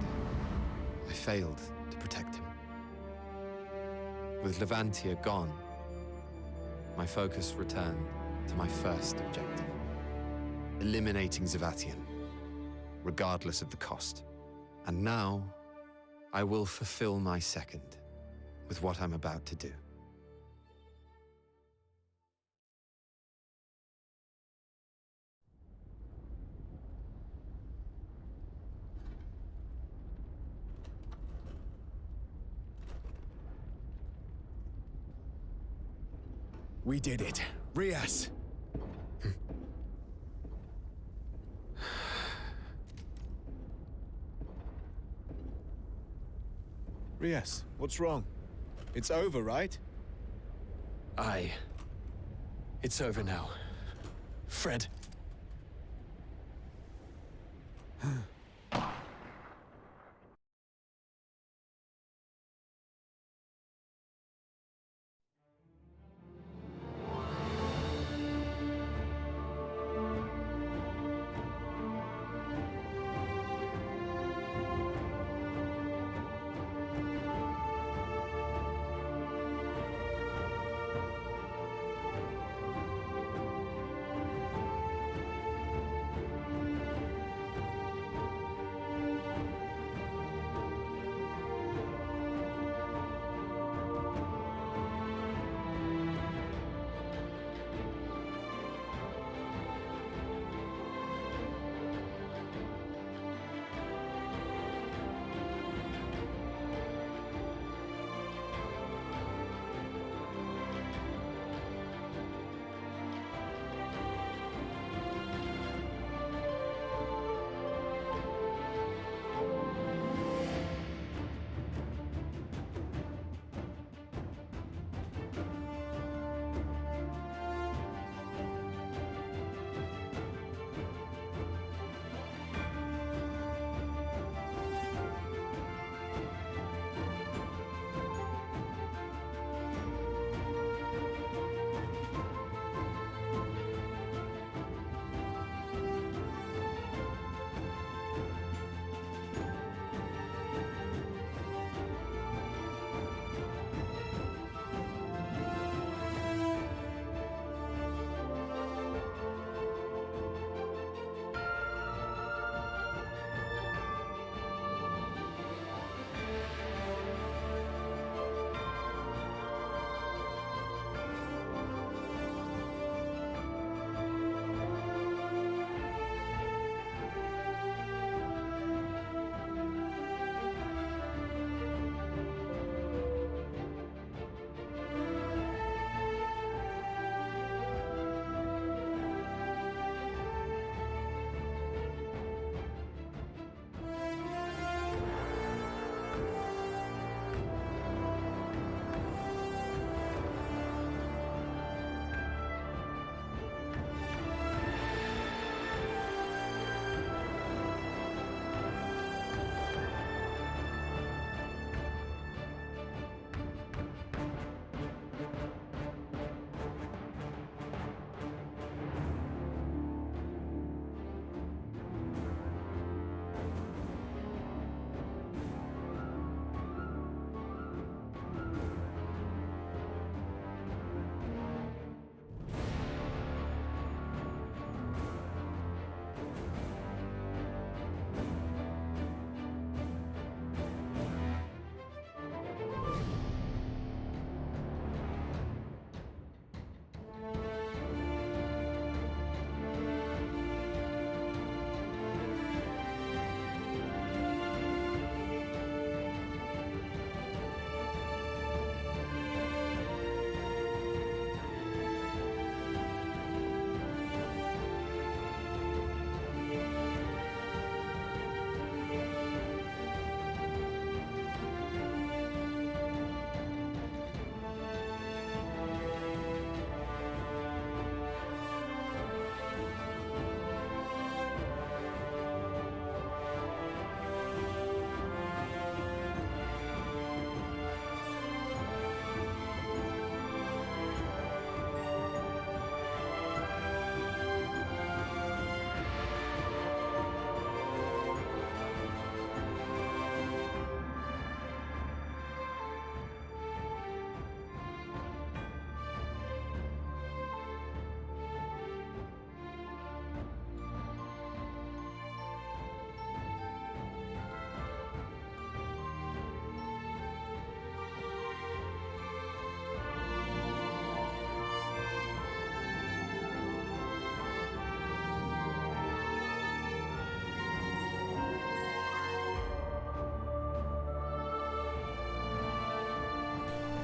I failed to protect him. With Levantia gone, my focus returned to my first objective: eliminating Zavatian, regardless of the cost. And now, I will fulfill my second with what I'm about to do. We did it. Rias! Rias, what's wrong? It's over, right? Aye. It's over now. Fred.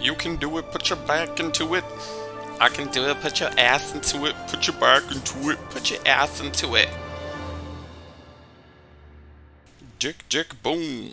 You can do it, put your back into it. I can do it, put your ass into it. Put your back into it. Put your ass into it. Jick, jick, boom.